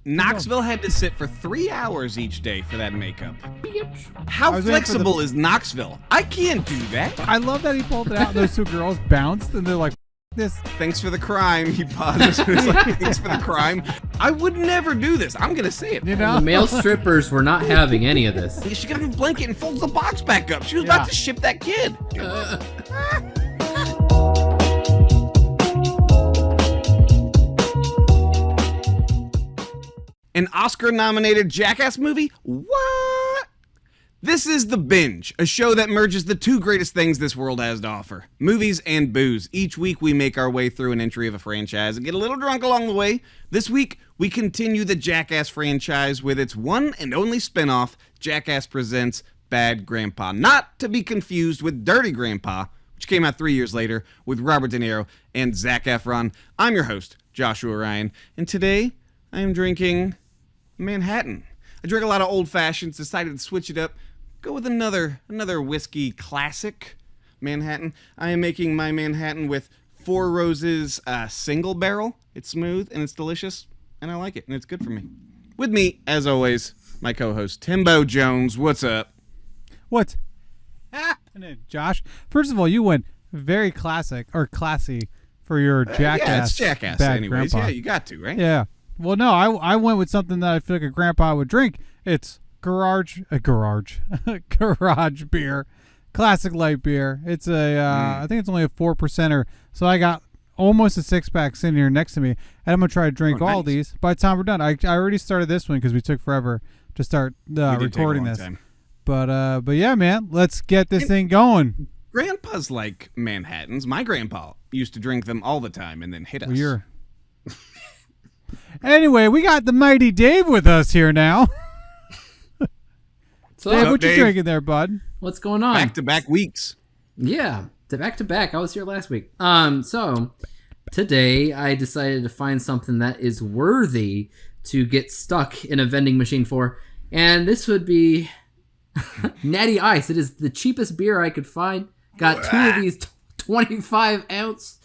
Knoxville had to sit for 3 hours each day for that makeup. How flexible is Knoxville? I can't do that. I love that he pulled it out and those two girls bounced and they're like, this. Thanks for the crime. He pauses. It's like, thanks for the crime. I would never do this. I'm going to say it. You know? The male strippers were not having any of this. She got him a blanket and folds the box back up. She was about to ship that kid. An Oscar-nominated Jackass movie? What? This is The Binge, a show that merges the two greatest things this world has to offer, movies and booze. Each week we make our way through an entry of a franchise and get a little drunk along the way. This week, we continue the Jackass franchise with its one and only spinoff, Jackass Presents Bad Grandpa. Not to be confused with Dirty Grandpa, which came out 3 years later with Robert De Niro and Zac Efron. I'm your host, Joshua Ryan, and today I am drinking Manhattan. I drink a lot of old fashions, decided to switch it up, go with another whiskey classic, Manhattan. I am making my Manhattan with Four Roses single barrel. It's smooth and it's delicious, and I like it, and it's good for me. With me, as always, my co-host Timbo Jones. What's up? What's happening, Josh? First of all, you went very classy for your Jackass. Yeah, it's Jackass Bad anyways. Grandpa. Yeah, you got to, right? Yeah. Well, no, I went with something that I feel like a grandpa would drink. It's garage beer, classic light beer. It's I think it's only a 4%er. So I got almost a 6-pack sitting here next to me, and I'm gonna try to drink all these. By the time we're done, I already started this one because we took forever to start recording this. Time. But yeah, man, let's get this thing going. Grandpas like Manhattans. My grandpa used to drink them all the time and then hit us. Anyway, we got the mighty Dave with us here now. So, Dave, what you drinking there, bud? What's going on? Back-to-back weeks. Yeah, back-to-back. I was here last week. So today I decided to find something that is worthy to get stuck in a vending machine for, and this would be Natty Ice. It is the cheapest beer I could find. Got two of these 25-ounce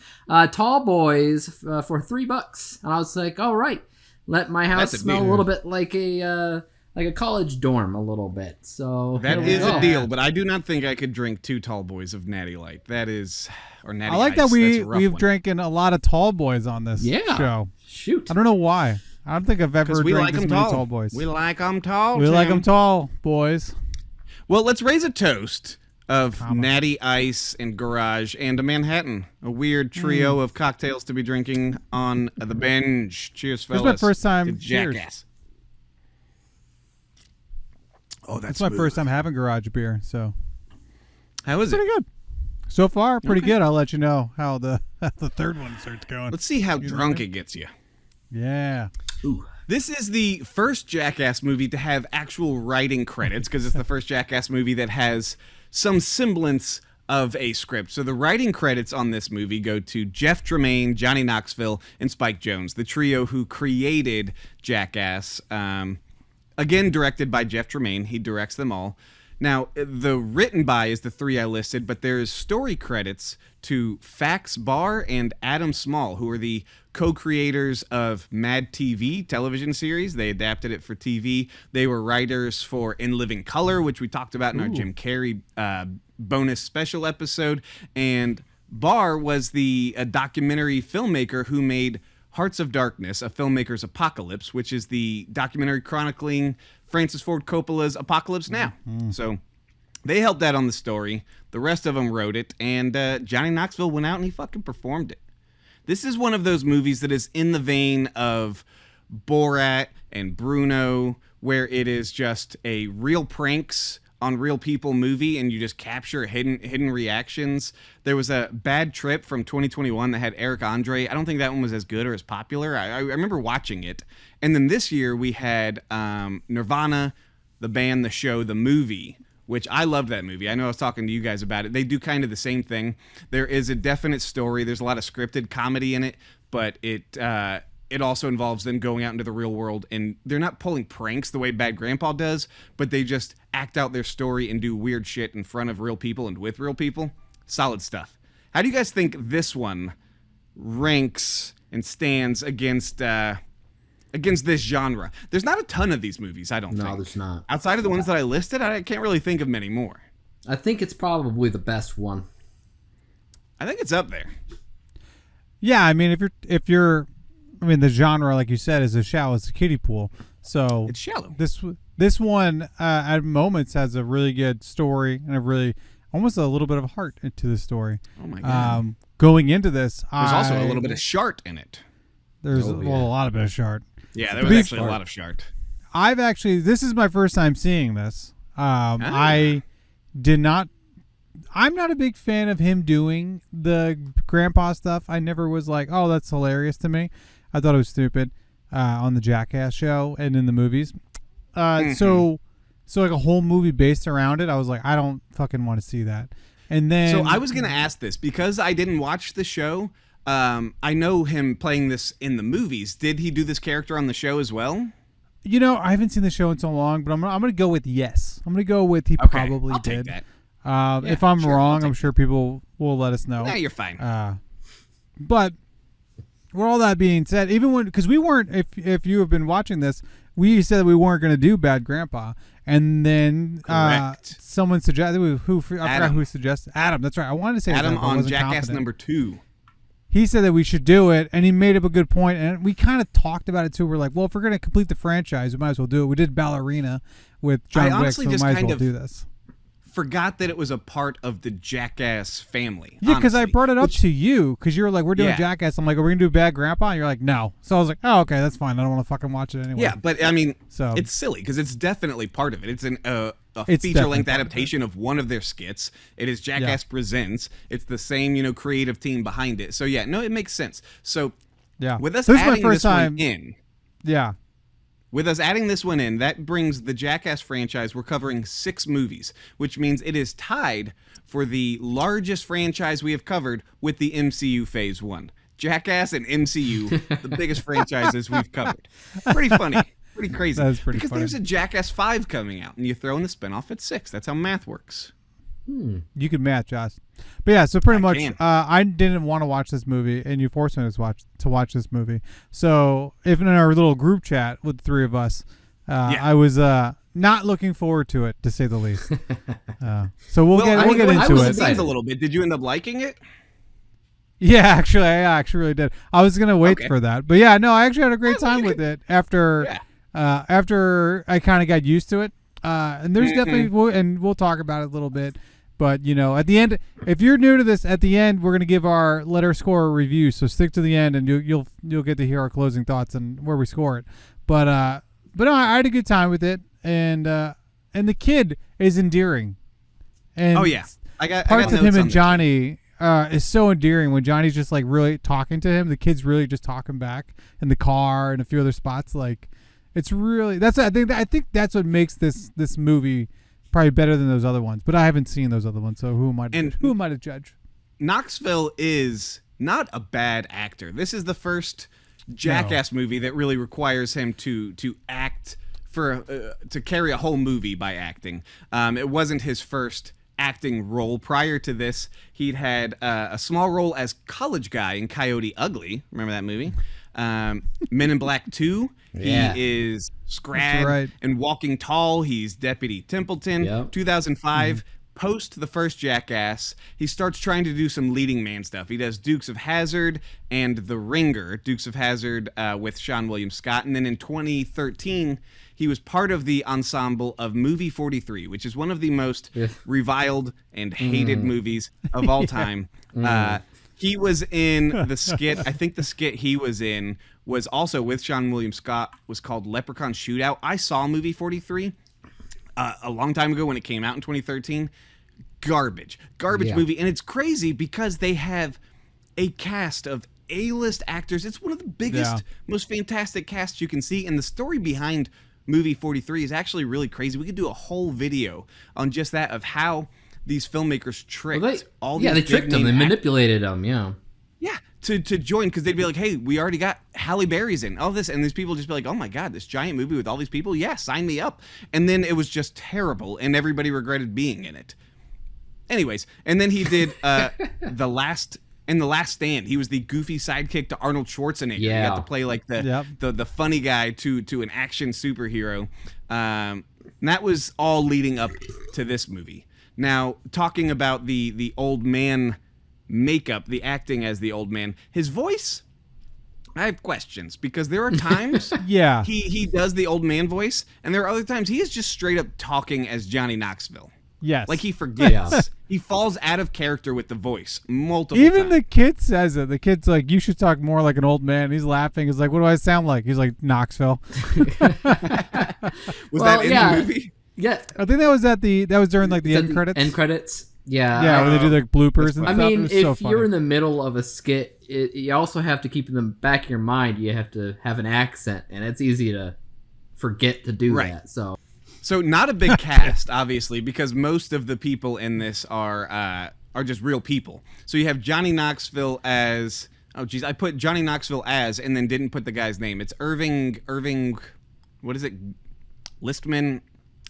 tall boys for $3, and I was like, all right, let my house smell a little bit like a college dorm a little bit. So that is a deal, but I do not think I could drink 2 tall boys of Natty Light. That is, or Natty I like Ice. that we've drinking a lot of tall boys on this show. Shoot, I don't know why. I don't think I've ever drank this many tall boys. We like them tall. We like them tall, boys. Well, let's raise a toast of Natty Ice and Garage and a Manhattan, a weird trio of cocktails to be drinking on the Binge. Cheers, fellas. This is my first time. To Jackass. Oh, that's my first time having garage beer. So how is it? Pretty good. So far, pretty good. I'll let you know how the third one starts going. Let's see how drunk it gets you. Yeah. Ooh. This is the first Jackass movie to have actual writing credits because it's the first Jackass movie that has some semblance of a script. So the writing credits on this movie go to Jeff Tremaine, Johnny Knoxville, and Spike Jonze, the trio who created Jackass. Again, directed by Jeff Tremaine. He directs them all. Now, the written by is the 3 I listed, but there's story credits to Fax Barr and Adam Small, who are the co-creators of Mad TV television series. They adapted it for TV. They were writers for In Living Color, which we talked about in our Jim Carrey bonus special episode. And Barr was the documentary filmmaker who made Hearts of Darkness, A Filmmaker's Apocalypse, which is the documentary chronicling Francis Ford Coppola's Apocalypse Now. So they helped out on the story. The rest of them wrote it, and Johnny Knoxville went out and he fucking performed it. This is one of those movies that is in the vein of Borat and Bruno, where it is just a real pranks on real people movie, and you just capture hidden reactions. There was a Bad Trip from 2021 that had Eric Andre. I don't think that one was as good or as popular. I remember watching it. And then this year we had Nirvana, the band, the show, the movie, which I loved that movie. I know I was talking to you guys about it. They do kind of the same thing. There is a definite story. There's a lot of scripted comedy in it, but it also involves them going out into the real world, and they're not pulling pranks the way Bad Grandpa does, but they just act out their story and do weird shit in front of real people and with real people. Solid stuff. How do you guys think this one ranks and stands against against this genre. There's not a ton of these movies, I don't think. No, there's not. Outside of the ones that I listed, I can't really think of many more. I think it's probably the best one. I think it's up there. Yeah, I mean, if you're, I mean, the genre, like you said, is as shallow as a kiddie pool. So It's shallow. This one at moments has a really good story and a really almost a little bit of heart into the story. Oh my god! Going into this, There's also a little bit of shart in it. There's a lot of bit of shart. Yeah, there was actually a lot of shart. This is my first time seeing this. I did not. I'm not a big fan of him doing the grandpa stuff. I never was like, oh, that's hilarious to me. I thought it was stupid on the Jackass show and in the movies. So like a whole movie based around it, I was like, I don't fucking want to see that. And then, so I was gonna ask this because I didn't watch the show. I know him playing this in the movies. Did he do this character on the show as well? You know, I haven't seen the show in so long, but I'm gonna go with yes. I'm gonna go with he probably I'll did. Take that. If I'm wrong, I'm sure people will let us know. Yeah, you're fine. But with all that being said, even when, because we weren't, if you have been watching this, we said that we weren't going to do Bad Grandpa, and then someone suggested I forgot who suggested Adam. That's right. I wanted to say Adam that, on Jackass number 2. He said that we should do it, and he made up a good point, and we kind of talked about it too. We're like, well, if we're going to complete the franchise, we might as well do it. We did Ballerina with John Wick, so we might as well do this. Forgot that it was a part of the Jackass family. Yeah, because I brought it up to you because you were like, we're doing Jackass. I'm like, are we going to do Bad Grandpa? And you're like, no. So I was like, oh, okay, that's fine. I don't want to fucking watch it anyway. Yeah, but I mean, it's silly because it's definitely part of it. It's a feature-length adaptation of one of their skits. It is Jackass Presents. It's the same, creative team behind it. So yeah, no, it makes sense. So with us adding this one in. Yeah. With us adding this one in, that brings the Jackass franchise. We're covering 6 movies, which means it is tied for the largest franchise we have covered with the MCU Phase 1. Jackass and MCU, the biggest franchises we've covered. Pretty funny. Pretty crazy. That is pretty because funny. There's a Jackass 5 coming out, and you throw in the spinoff at 6. That's how math works. You can match, Josh. But yeah, so pretty much, I didn't want to watch this movie, and you forced me to watch this movie. So, if in our little group chat with the 3 of us, I was not looking forward to it, to say the least. So we'll get into it. A little bit. Did you end up liking it? Yeah, actually, I actually really did. I was gonna wait for that, but yeah, no, I actually had a great time with it after I kind of got used to it. And there's definitely, and we'll talk about it a little bit. But, at the end, if you're new to this, at the end, we're going to give our letter score a review. So stick to the end, and you'll get to hear our closing thoughts and where we score it. But no, I had a good time with it, and the kid is endearing. And parts of him and Johnny is so endearing when Johnny's just like really talking to him. The kid's really just talking back in the car and a few other spots. Like, it's really I think that's what makes this movie probably better than those other ones, but I haven't seen those other ones, so who am I to judge? Knoxville is not a bad actor. This is the first Jackass movie that really requires him to act to carry a whole movie by acting. It wasn't his first acting role. Prior to this, he'd had a small role as college guy in Coyote Ugly. Remember that movie? Men in Black 2. Yeah. He is Scrag and Walking Tall. He's Deputy Templeton. Yep. 2005, post the first Jackass, he starts trying to do some leading man stuff. He does Dukes of Hazzard and The Ringer. Dukes of Hazzard with Sean William Scott. And then in 2013, he was part of the ensemble of Movie 43, which is one of the most reviled and hated movies of all time. He was in the skit. I think the skit he was in was also with Sean William Scott, was called Leprechaun Shootout. I saw Movie 43 a long time ago when it came out in 2013. Garbage movie. And it's crazy because they have a cast of A-list actors. It's one of the biggest, most fantastic casts you can see. And the story behind Movie 43 is actually really crazy. We could do a whole video on just that, of how these filmmakers tricked all these they tricked them. They manipulated them, to join, because they'd be like, hey, we already got Halle Berry's in all this, and these people just be like, oh my god, this giant movie with all these people, sign me up. And then it was just terrible, and everybody regretted being in it. Anyways, and then he did the last in The Last Stand. He was the goofy sidekick to Arnold Schwarzenegger. Yeah. He got to play like the funny guy to an action superhero. And that was all leading up to this movie. Now, talking about the old man makeup, the acting as the old man, his voice, I have questions because there are times he does the old man voice, and there are other times he is just straight up talking as Johnny Knoxville. Yes. Like he forgets. He falls out of character with the voice multiple Even times. the kid says it. The kid's like, you should talk more like an old man. He's laughing. He's like, what do I sound like? He's like, Knoxville. Was that in the movie? Yeah. I think that was during like the end credits. End credits. Yeah. Yeah, where they do the bloopers and stuff. I mean, if so you're in the middle of a skit, you also have to keep in the back of your mind, you have to have an accent, and it's easy to forget to do that. So not a big cast, obviously, because most of the people in this are just real people. So you have Johnny Knoxville as I put Johnny Knoxville as and then didn't put the guy's name. It's Irving, what is it? Listman?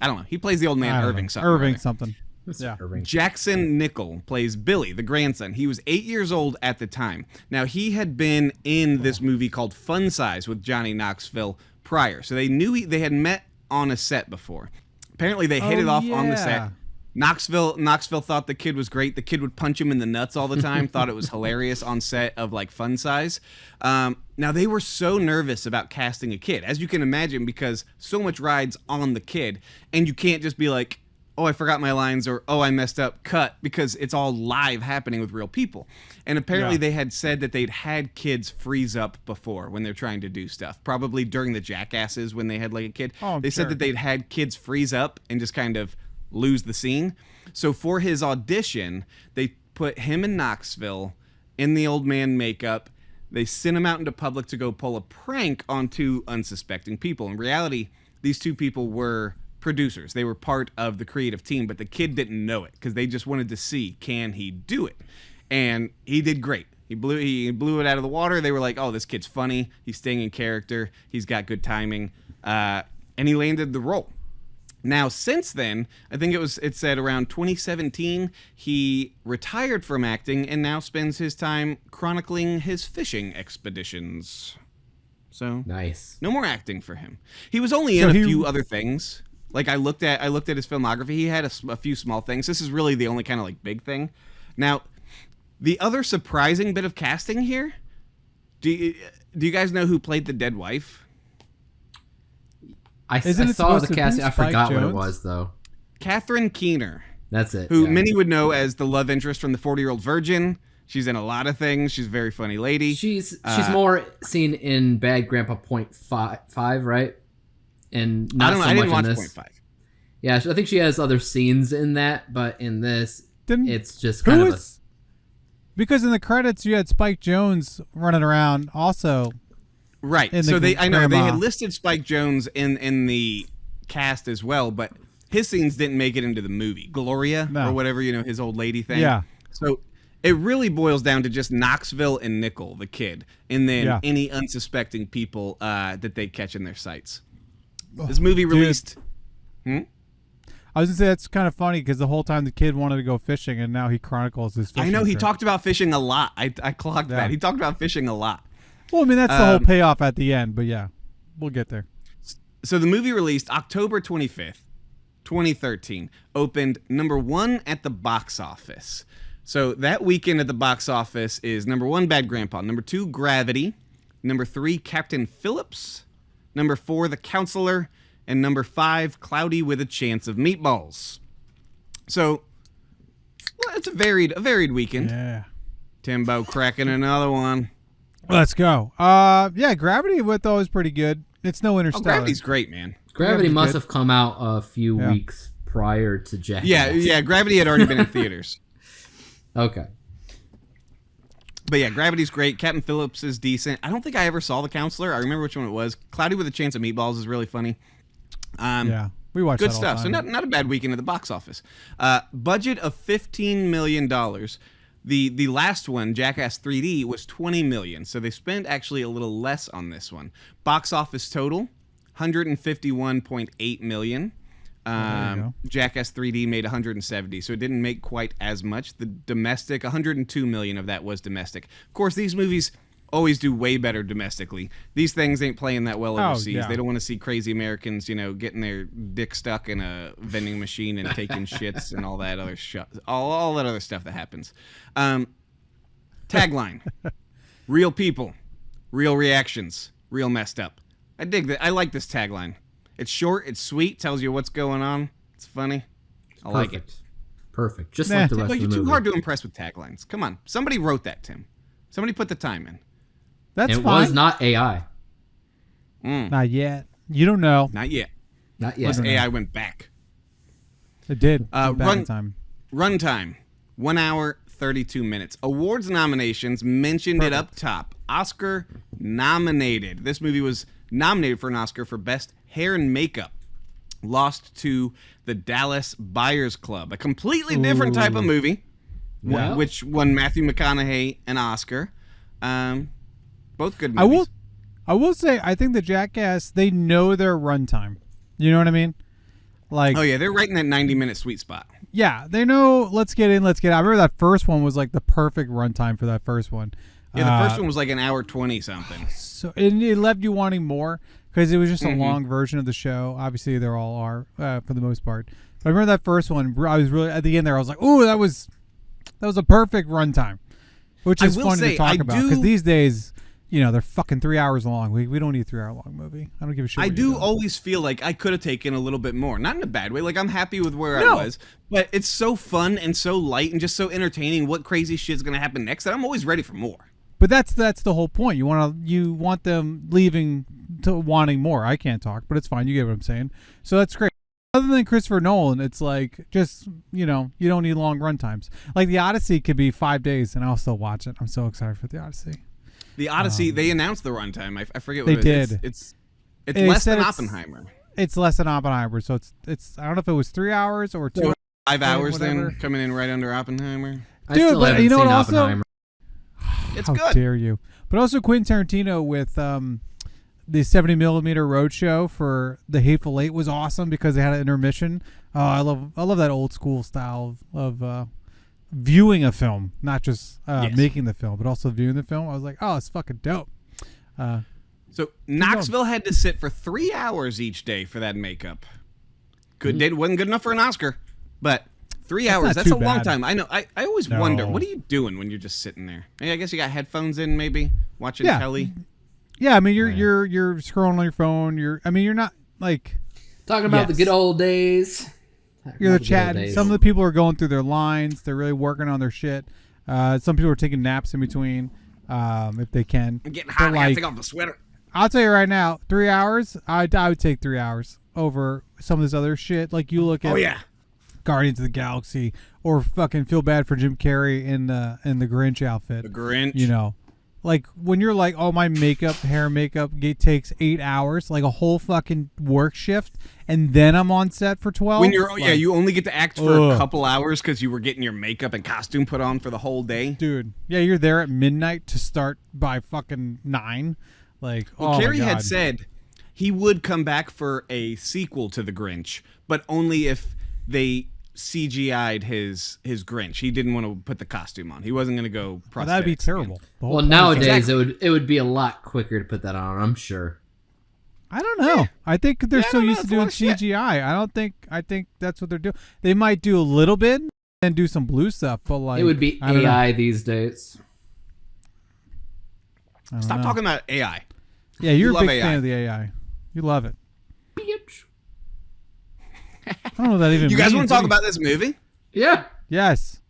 I don't know. He plays the old man Irving something. Yeah. Jackson Nickel plays Billy, the grandson. He was 8 years old at the time. Now, he had been in this movie called Fun Size with Johnny Knoxville prior. So they knew they had met on a set before. Apparently, they hit it off on the set. Knoxville thought the kid was great. The kid would punch him in the nuts all the time. Thought it was hilarious on set of like Fun Size. Now they were so nervous about casting a kid, as you can imagine, because so much rides on the kid, and you can't just be like, oh, I forgot my lines, or oh, I messed up, cut, because it's all live happening with real people. And apparently they had said that they'd had kids freeze up before when they're trying to do stuff. Probably during the Jackasses when they had like a kid. They said that they'd had kids freeze up and just kind of lose the scene. So for his audition, they put him and Knoxville in the old man makeup. They sent him out into public to go pull a prank on two unsuspecting people. In reality, these two people were producers. They were part of the creative team, but the kid didn't know it because they just wanted to see, can he do it? And he did great. He blew it out of the water. They were like, oh, this kid's funny. He's staying in character. He's got good timing. And he landed the role. Now, since then, I think it said around 2017, he retired from acting and now spends his time chronicling his fishing expeditions. So nice. No more acting for him. He was only in a few other things. Like I looked at his filmography. He had a few small things. This is really the only kind of like big thing. Now, the other surprising bit of casting here. Do you guys know who played the dead wife? I saw the casting. I forgot what it was though. Catherine Keener. That's it. Who many would know as the love interest from the 40-Year-Old Virgin. She's in a lot of things. She's a very funny lady. She's more seen in Bad Grandpa .5, right? And not so much in this. I didn't watch .5. Yeah, I think she has other scenes in that, but in this, it's just kind of because in the credits you had Spike Jonze running around also. Right. So they had listed Spike Jonze in the cast as well, but his scenes didn't make it into the movie. Gloria or whatever, his old lady thing. Yeah. So it really boils down to just Knoxville and Nickel, the kid, and then any unsuspecting people that they catch in their sights. This movie released. I was gonna say that's kind of funny because the whole time the kid wanted to go fishing, and now he chronicles his fishing. I know he talked about fishing a lot. I clocked that. He talked about fishing a lot. Well, I mean that's the whole payoff at the end, but yeah, we'll get there. So the movie released October 25th, 2013, opened number 1 at the box office. So that weekend at the box office is number 1, Bad Grandpa, number 2, Gravity, number 3, Captain Phillips, number 4, The Counselor, and number 5, Cloudy with a Chance of Meatballs. So it's a varied weekend. Yeah. Timbo cracking another one. Let's go. Yeah, Gravity with though is pretty good. It's no Interstellar. Gravity's great, man. Gravity must have come out a few weeks prior to Jackass. Yeah, Gravity had already been in theaters. Okay. But yeah, Gravity's great. Captain Phillips is decent. I don't think I ever saw The Counselor. I remember which one it was. Cloudy with a Chance of Meatballs is really funny. Yeah, we watched good that stuff. all the time. So not a bad weekend at the box office. Budget of $15 million. The last one, Jackass 3D, was $20 million. So they spent actually a little less on this one. Box office total, $151.8 million. Jackass 3D made 170, so it didn't make quite as much. The domestic, 102 million of that was domestic. Of course, these movies always do way better domestically. These things ain't playing that well overseas. Yeah. They don't want to see crazy Americans, getting their dick stuck in a vending machine and taking shits and all that other all that other stuff that happens. Tagline: real people, real reactions, real messed up. I dig that. I like this tagline. It's short, it's sweet, tells you what's going on. It's funny. I like it. Perfect. Just like the rest of the You're movie. too hard to impress with taglines. Come on. Somebody wrote that, Tim. Somebody put the time in. That's it fine. was not AI. Not yet. You don't know. Not yet. Not yet. Plus AI went back. It did. Runtime. 1 hour, 32 minutes. Awards nominations, mentioned it up top. Oscar nominated. This movie was nominated for an Oscar for Best Hair and Makeup. Lost to The Dallas Buyers Club, a completely different type of movie, Wow. which won Matthew McConaughey an Oscar. Both good movies. I will say, I think the Jackass, they know their runtime. You know what I mean? Like, Oh yeah, they're right in that 90-minute sweet spot. yeah, they know. Let's get in. Let's get out. I remember that first one was like the perfect runtime for that first one. Yeah, the first one was like an hour 20 something. So it left you wanting more because it was just a long version of the show. Obviously, they all are for the most part. But I remember that first one. I was really at the end there. I was like, "Ooh, that was a perfect runtime," which is funny to talk about because these days, they're fucking 3 hours long. We don't need a 3 hour long movie. I don't give a shit. I do always feel like I could have taken a little bit more. Not in a bad way. Like, I'm happy with where I was. But it's so fun and so light and just so entertaining what crazy shit's going to happen next that I'm always ready for more. But that's the whole point. You want them leaving to wanting more. I can't talk, but it's fine. You get what I'm saying. So that's great. Other than Christopher Nolan, it's like just you don't need long run times. Like the Odyssey could be 5 days, and I'll still watch it. I'm so excited for the Odyssey. The Odyssey, they announced the runtime. I forget they what it is. did. It's less than Oppenheimer. It's less than Oppenheimer, so it's I don't know if it was 3 hours or 2 5 hours whatever. then, coming in right under Oppenheimer. I still haven't seen Oppenheimer. It's How good. dare you? But also Quentin Tarantino with the 70mm Roadshow for The Hateful Eight was awesome because they had an intermission. I love that old school style of viewing a film, not just making the film, but also viewing the film. I was like, oh, it's fucking dope. So Knoxville had to sit for 3 hours each day for that makeup. Wasn't good enough for an Oscar, but 3 hours, that's a long time. I know. I always wonder, what are you doing when you're just sitting there? I guess you got headphones in, maybe watching telly. Yeah, I mean you're scrolling on your phone. You're not like talking about the good old days. You're chatting. Some of the people are going through their lines. They're really working on their shit. Some people are taking naps in between, if they can. I'm getting hot. I gotta take off the sweater. I'll tell you right now, 3 hours. I would take 3 hours over some of this other shit. Like you look at Guardians of the Galaxy, or fucking feel bad for Jim Carrey in the Grinch outfit. The Grinch. Like when you're like, oh, my hair and makeup takes 8 hours, like a whole fucking work shift, and then I'm on set for 12. When you're you only get to act for a couple hours because you were getting your makeup and costume put on for the whole day, dude. Yeah, you're there at midnight to start by fucking 9. Like, Carrey had said he would come back for a sequel to The Grinch, but only if they CGI'd his Grinch. He didn't want to put the costume on. He wasn't going to go prosthetics. That'd be terrible. Well, nowadays it would be a lot quicker to put that on, I'm sure. I don't know. I think they're so used to doing CGI. I think that's what they're doing. They might do a little bit and do some blue stuff, but like it would be AI these days. Stop talking about AI. Yeah, you're a big fan of the AI. You love it. Bitch. I don't know what that even means. You guys want to talk about this movie? Yeah. Yes.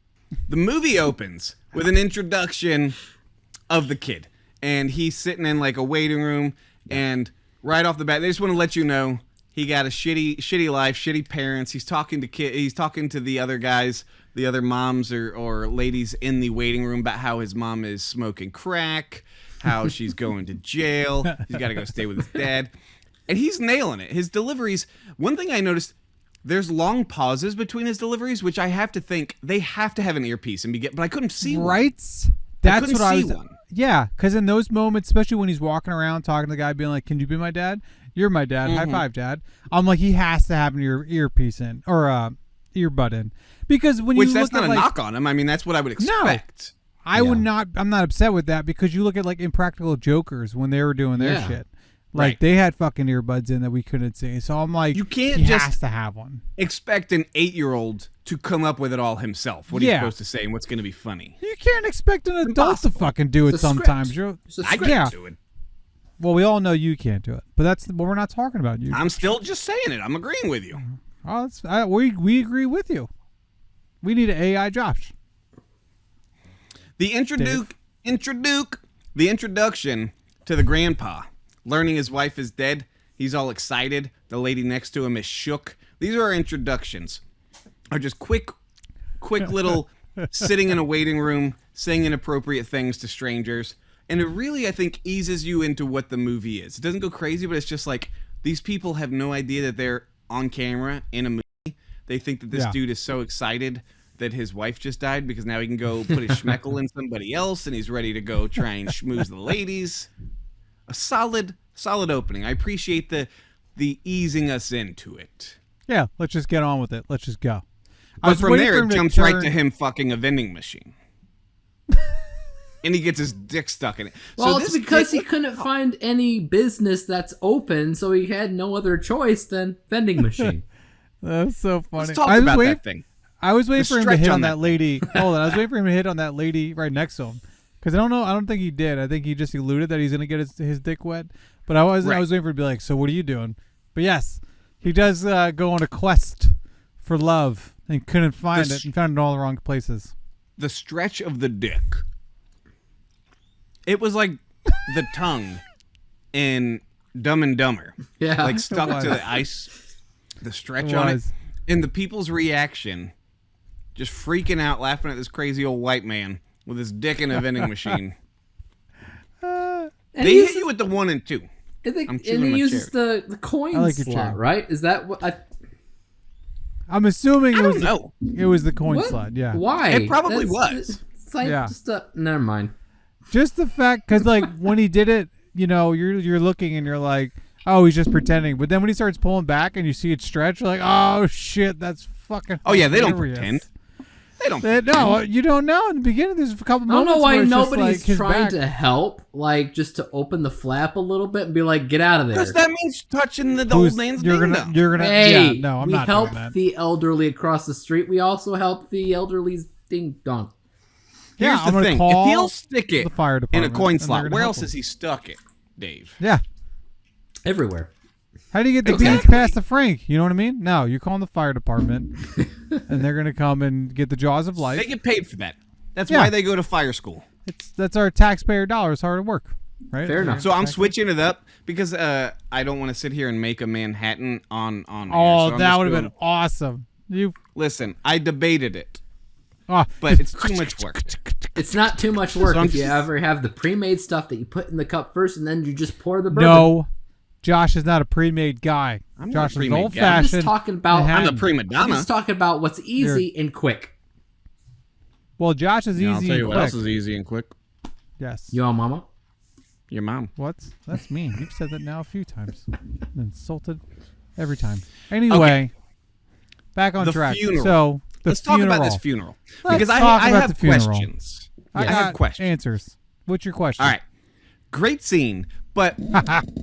The movie opens with an introduction of the kid. And he's sitting in like a waiting room. And right off the bat, they just want to let you know he got a shitty life, shitty parents. He's talking to the other guys, the other moms or ladies in the waiting room about how his mom is smoking crack, how she's going to jail. He's got to go stay with his dad. And he's nailing it. His deliveries, one thing I noticed, there's long pauses between his deliveries, which I have to think they have to have an earpiece but I couldn't see one. Right? That's what I was. Yeah, because in those moments, especially when he's walking around talking to the guy, being like, "Can you be my dad?" You're my dad. High five, Dad. I'm like, he has to have your earpiece in or earbud in because when Which you that's look not at a knock on him. I mean, that's what I would expect. I would not. I'm not upset with that because you look at like Impractical Jokers when they were doing their shit. Like they had fucking earbuds in that we couldn't see. So I'm like, you can't he just has to have one. Expect an 8-year-old to come up with it all himself. What are you supposed to say and what's going to be funny? You can't expect an adult to fucking do it sometimes. I can't do it. Well, we all know you can't do it, but that's we're not talking about you. I'm still just saying it. I'm agreeing with you. Oh, we agree with you. We need an AI Josh. The introduction to the grandpa, learning his wife is dead. He's all excited. The lady next to him is shook. These are our introductions. Are just quick little sitting in a waiting room, saying inappropriate things to strangers. And it really, I think, eases you into what the movie is. It doesn't go crazy, but it's just like these people have no idea that they're on camera in a movie. They think that this dude is so excited that his wife just died because now he can go put his schmeckle in somebody else and he's ready to go try and schmooze the ladies. A solid opening. I appreciate the easing us into it. Yeah, let's just get on with it. Let's just go. But from there, it jumps right to him fucking a vending machine. And he gets his dick stuck in it. Well, so it's because he couldn't find any business that's open, so he had no other choice than vending machine. That's so funny. Let's talk about that thing. I was waiting for him to hit on that lady. Hold on, I was waiting for him to hit on that lady right next to him. Because I don't think he did. I think he just alluded that he's going to get his dick wet. But I was waiting for him to be like, so what are you doing? But yes, he does go on a quest for love and couldn't find it and found it in all the wrong places. The stretch of the dick. It was like the tongue in Dumb and Dumber. Yeah. Like stuck to the ice. The stretch on it. And the people's reaction, just freaking out, laughing at this crazy old white man with his dick in a vending machine. They hit you with the 1 and 2. And he uses the coin slot, right? Is that what I'm assuming I don't know. It was the coin slot, yeah. Why? It probably was. It's like just never mind. Just the fact, because like when he did it, you know, you're looking and you're like, oh, he's just pretending. But then when he starts pulling back and you see it stretch, you're like, oh shit, that's fucking. Oh yeah, they don't pretend. They don't. No, you don't know. In the beginning, there's a couple moments. I don't know why where it's nobody's just, like, trying to help, like just to open the flap a little bit and be like, get out of there. Because that means touching the old man's ding dong. You're gonna. Hey, yeah, no, I'm we not help doing that. the elderly across the street. We also help the elderly's ding dong. Here's the thing: if he'll stick it in a coin slot, where else has he stuck it, Dave? Yeah, everywhere. How do you get the beans past the Frank? You know what I mean? No, you're calling the fire department, and they're gonna come and get the jaws of life. They get paid for that. That's why they go to fire school. That's our taxpayer dollars hard at work, right? Fair enough. So I'm switching it up because I don't want to sit here and make a Manhattan on. Oh, so that would have been awesome. Listen. I debated it. Oh, but it's too much work. It's not too much work if you ever have the pre-made stuff that you put in the cup first and then you just pour the bourbon. No, Josh is not a pre-made guy. Josh is old-fashioned. I'm just talking about. I'm the prima donna. I'm just talking about what's easy and quick. Well, Josh is easy and quick. I'll tell you what else is easy and quick. Yes. Your mama? Your mom. That's mean. You've said that now a few times. I'm insulted every time. Anyway, back on track. Funeral. So. Let's talk about this funeral. Because I have questions. I have questions. Answers. What's your question? All right. Great scene. But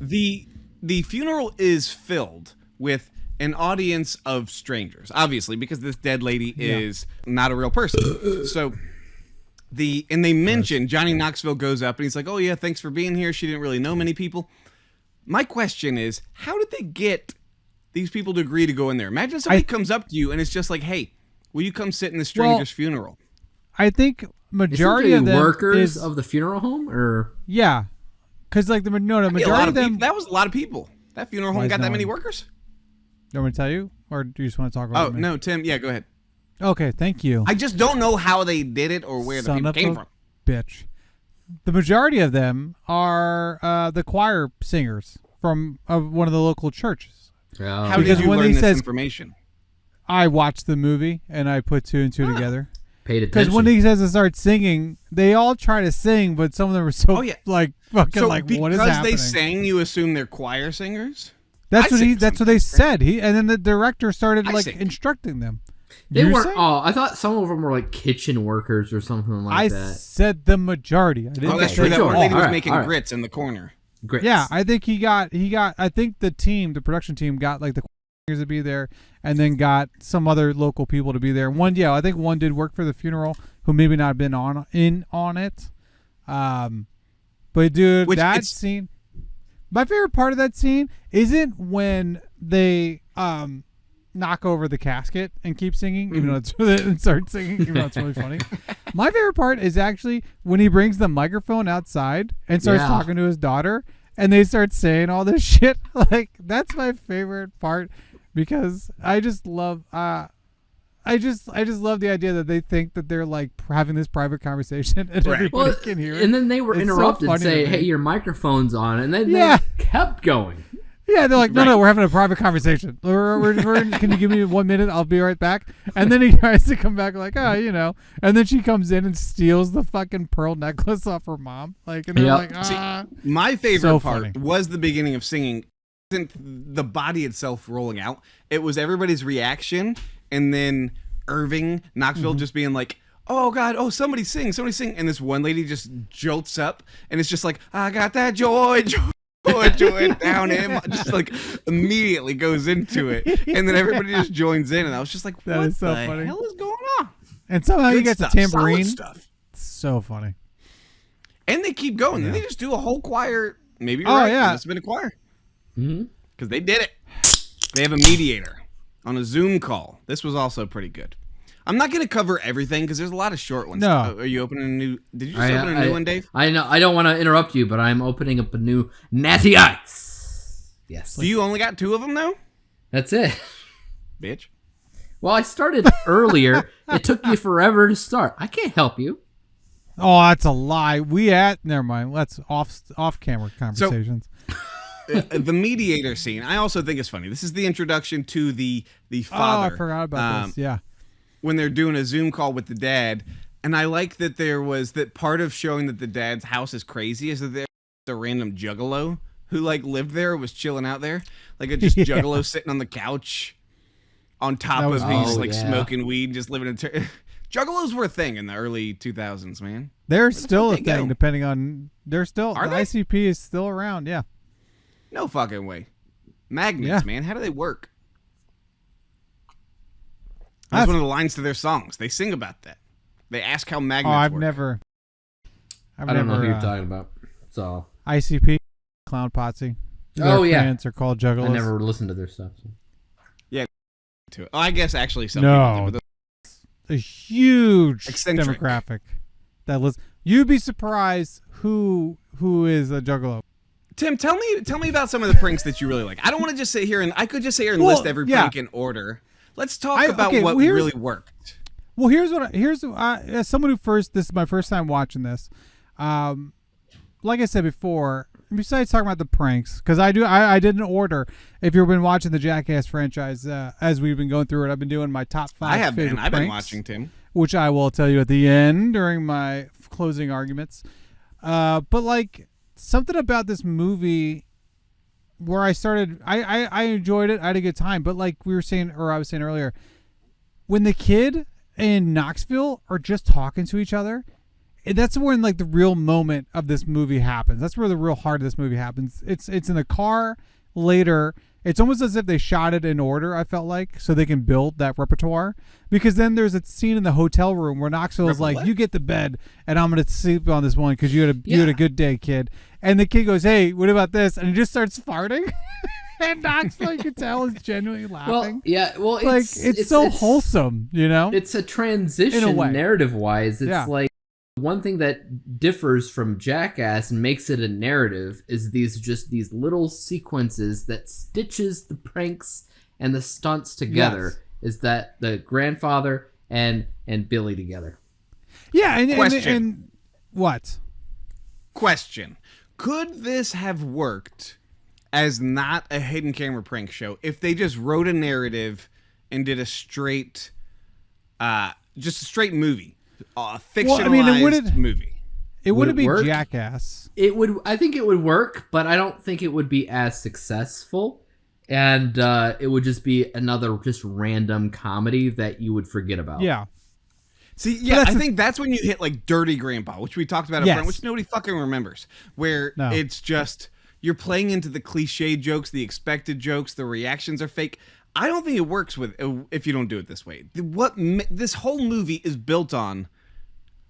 the funeral is filled with an audience of strangers. Obviously, because this dead lady is not a real person. So they mention Johnny Knoxville goes up and he's like, oh yeah, thanks for being here. She didn't really know many people. My question is, how did they get these people to agree to go in there? Imagine somebody comes up to you and it's just like, hey, will you come sit in the stranger's funeral? I think majority of them workers of the funeral home, or because like the majority of them. That was a lot of people. That funeral home got that many workers. Do you want me to tell you, or do you just want to talk about it? Oh no, Tim. Yeah, go ahead. Okay, thank you. I just don't know how they did it or where the people came from. Bitch. The majority of them are the choir singers from one of the local churches. How did you learn this information? I watched the movie and I put 2 and 2 together. Paid attention. Because when he says to start singing, they all try to sing, but some of them are so like fucking like what is happening? Because they sang, you assume they're choir singers? That's what they said. And then the director started instructing them. They weren't all. I thought some of them were like kitchen workers or something like that. I said the majority. I didn't that's true. That one lady was making grits in the corner. Grits. Yeah, I think he got. I think the production team got like the to be there, and then got some other local people to be there. I think one did work for the funeral, who maybe not been on it. But dude, scene. My favorite part of that scene isn't when they knock over the casket and keep singing, even though and start singing, even though it's really funny. My favorite part is actually when he brings the microphone outside and starts talking to his daughter, and they start saying all this shit. Like, that's my favorite part, because I just love I just love the idea that they think that they're like having this private conversation and everybody can hear it. And then they were interrupted and say, "Hey, your microphone's on," and then they kept going. Yeah, they're like, no, we're having a private conversation. Can you give me 1 minute? I'll be right back. And then he tries to come back like, and then she comes in and steals the fucking pearl necklace off her mom. Like, and they're like, See, my favorite part was the beginning of singing. It wasn't the body itself rolling out. It was everybody's reaction, and then Irving Knoxville just being like, "Oh God! Oh, somebody sing!" And this one lady just jolts up, and it's just like, "I got that joy." Down him, just like immediately goes into it, and then everybody just joins in, and I was just like, "What the hell is going on?" And somehow he gets a tambourine. Stuff. So funny. And they keep going. Yeah. And they just do a whole choir. Maybe you're right. Yeah, it's been a choir because they did it. They have a mediator on a Zoom call. This was also pretty good. I'm not going to cover everything because there's a lot of short ones. No. Are you opening a new... Did you just open a new one, Dave? I know. I don't want to interrupt you, but I'm opening up a new Natty Ice. Yes. Do you only got 2 of them, though? That's it. Bitch. Well, I started earlier. It took you forever to start. I can't help you. Oh, that's a lie. Never mind. That's off-camera conversations. So, the mediator scene, I also think is funny. This is the introduction to the father. Oh, I forgot about this. Yeah. When they're doing a Zoom call with the dad, and I like that there was that part of showing that the dad's house is crazy is that there's a random juggalo who like lived there, was chilling out there, like a just juggalo sitting on the couch on top of he's smoking weed, just living in. Juggalos were a thing in the early 2000s, man. They're still a thing, depending on. They're still. Are the ICP is still around? Yeah. No fucking way. Magnets, man. How do they work? That's one of the lines to their songs. They sing about that. They ask how magnets work. I don't know who you're talking about. So ICP, Clown Potsy. Fans are called Juggalos. I never listened to their stuff. So. Yeah, to it. Oh, I guess actually some people do, but a huge demographic that listen. You'd be surprised who is a Juggalo. Tim, tell me about some of the pranks that you really like. I don't want to just sit here and I could just sit here and list every prank in order. Let's talk about what really worked. Well, here's as someone who this is my first time watching this. Like I said before, besides talking about the pranks, because I did an order. If you've been watching the Jackass franchise, as we've been going through it, I've been doing my top 5. I have been. I've been watching, Tim, which I will tell you at the end during my closing arguments. But like something about this movie. Where I started, I enjoyed it. I had a good time. But like I was saying earlier, when the kid and Knoxville are just talking to each other, that's when like the real moment of this movie happens. That's where the real heart of this movie happens. It's in the car later. It's almost as if they shot it in order, I felt like, so they can build that repertoire. Because then there's a scene in the hotel room where Knoxville is like, "You get the bed, and I'm gonna sleep on this one because you had a good day, kid." And the kid goes, "Hey, what about this?" And he just starts farting. And Knoxville, you can tell, is genuinely laughing. It's so wholesome, you know. It's a transition narrative-wise. It's like one thing that differs from Jackass and makes it a narrative is these little sequences that stitches the pranks and the stunts together. Yes. Is that the grandfather and Billy together? Yeah, and what? Question. Could this have worked as not a hidden camera prank show if they just wrote a narrative and did a straight movie? A fictionalized movie. It wouldn't be Jackass. It would. I think it would work, but I don't think it would be as successful and it would just be another just random comedy that you would forget about. Yeah. See, yeah, I think that's when you hit like Dirty Grandpa, which we talked about up front, which nobody fucking remembers. Where it's just you're playing into the cliche jokes, the expected jokes, the reactions are fake. I don't think it works if you don't do it this way. This whole movie is built on.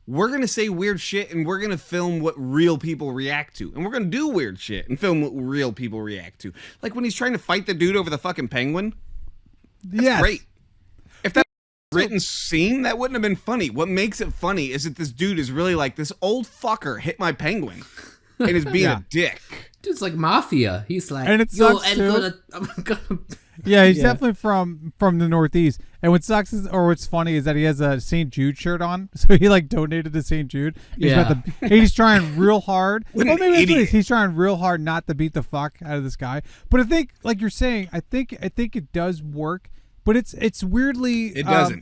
We're gonna say weird shit and we're gonna film what real people react to, and we're gonna do weird shit and film what real people react to. Like when he's trying to fight the dude over the fucking penguin. That's great. If that written scene, that wouldn't have been funny. What makes it funny is that this dude is really like, this old fucker hit my penguin and is being a dick. Dude's like mafia. He's like, and it sucks too. I'm gonna Yeah, he's definitely from the Northeast. And what sucks is, or what's funny is that he has a St. Jude shirt on. So he like donated to St. Jude. He's trying real hard. He's trying real hard not to beat the fuck out of this guy. But I think, like you're saying, I think it does work. But it's weirdly. It doesn't.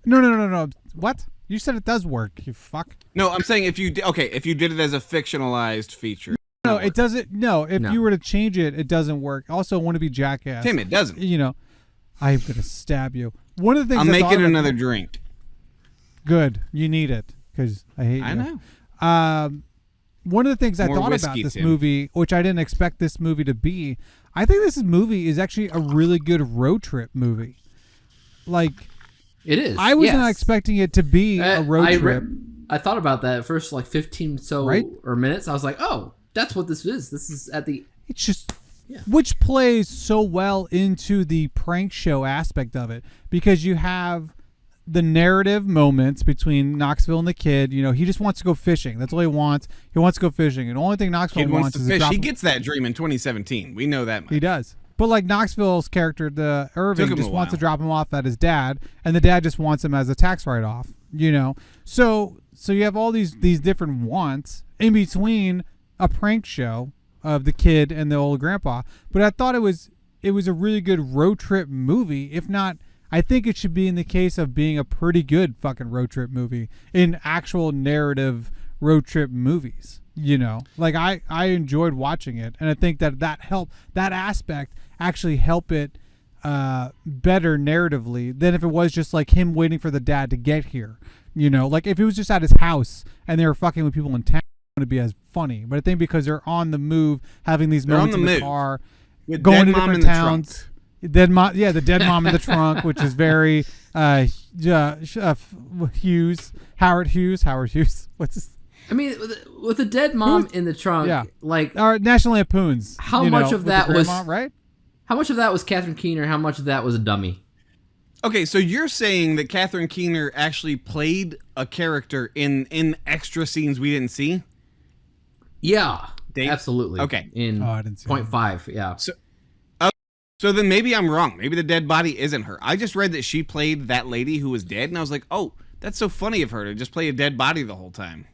No. What? You said it does work. You fuck. No, I'm saying if you did it as a fictionalized feature. No, it doesn't. No, if you were to change it, it doesn't work. Also, want to be Jackass. Tim, it doesn't. You know, I'm gonna stab you. One of the things I'm making another drink. Good, you need it because I hate you. I know. One of the things I thought about this movie, which I didn't expect this movie to be, I think this movie is actually a really good road trip movie. Like, it is. I was not expecting it to be a road trip. I thought about that at first, like 15 or minutes. I was like, oh. That's what this is. This is at the... It's just... Yeah. Which plays so well into the prank show aspect of it. Because you have the narrative moments between Knoxville and the kid. You know, he just wants to go fishing. That's all he wants. He wants to go fishing. And the only thing Knoxville wants to fish. He gets that dream in 2017. We know that much. He does. But like Knoxville's character, the Irving, just wants to drop him off at his dad. And the dad just wants him as a tax write-off. You know? So you have all these different wants in between... a prank show of the kid and the old grandpa, but I thought it was a really good road trip movie. If not, I think it should be in the case of being a pretty good fucking road trip movie in actual narrative road trip movies. You know, like I enjoyed watching it, and I think that helped, that aspect actually help it better narratively than if it was just like him waiting for the dad to get here. You know, like if it was just at his house and they were fucking with people in town, to be as funny, but I think because they're on the move, having these moments in the car, with going to different towns, the dead mom in the trunk, which is very Howard Hughes. What's this? I mean, with a dead mom in the trunk, like National Lampoons. How much of that was right? How much of that was Catherine Keener? How much of that was a dummy? Okay, so you're saying that Catherine Keener actually played a character in extra scenes we didn't see? Yeah, absolutely. Okay. In 0.5, yeah. So then maybe I'm wrong. Maybe the dead body isn't her. I just read that she played that lady who was dead, and I was like, oh, that's so funny of her to just play a dead body the whole time.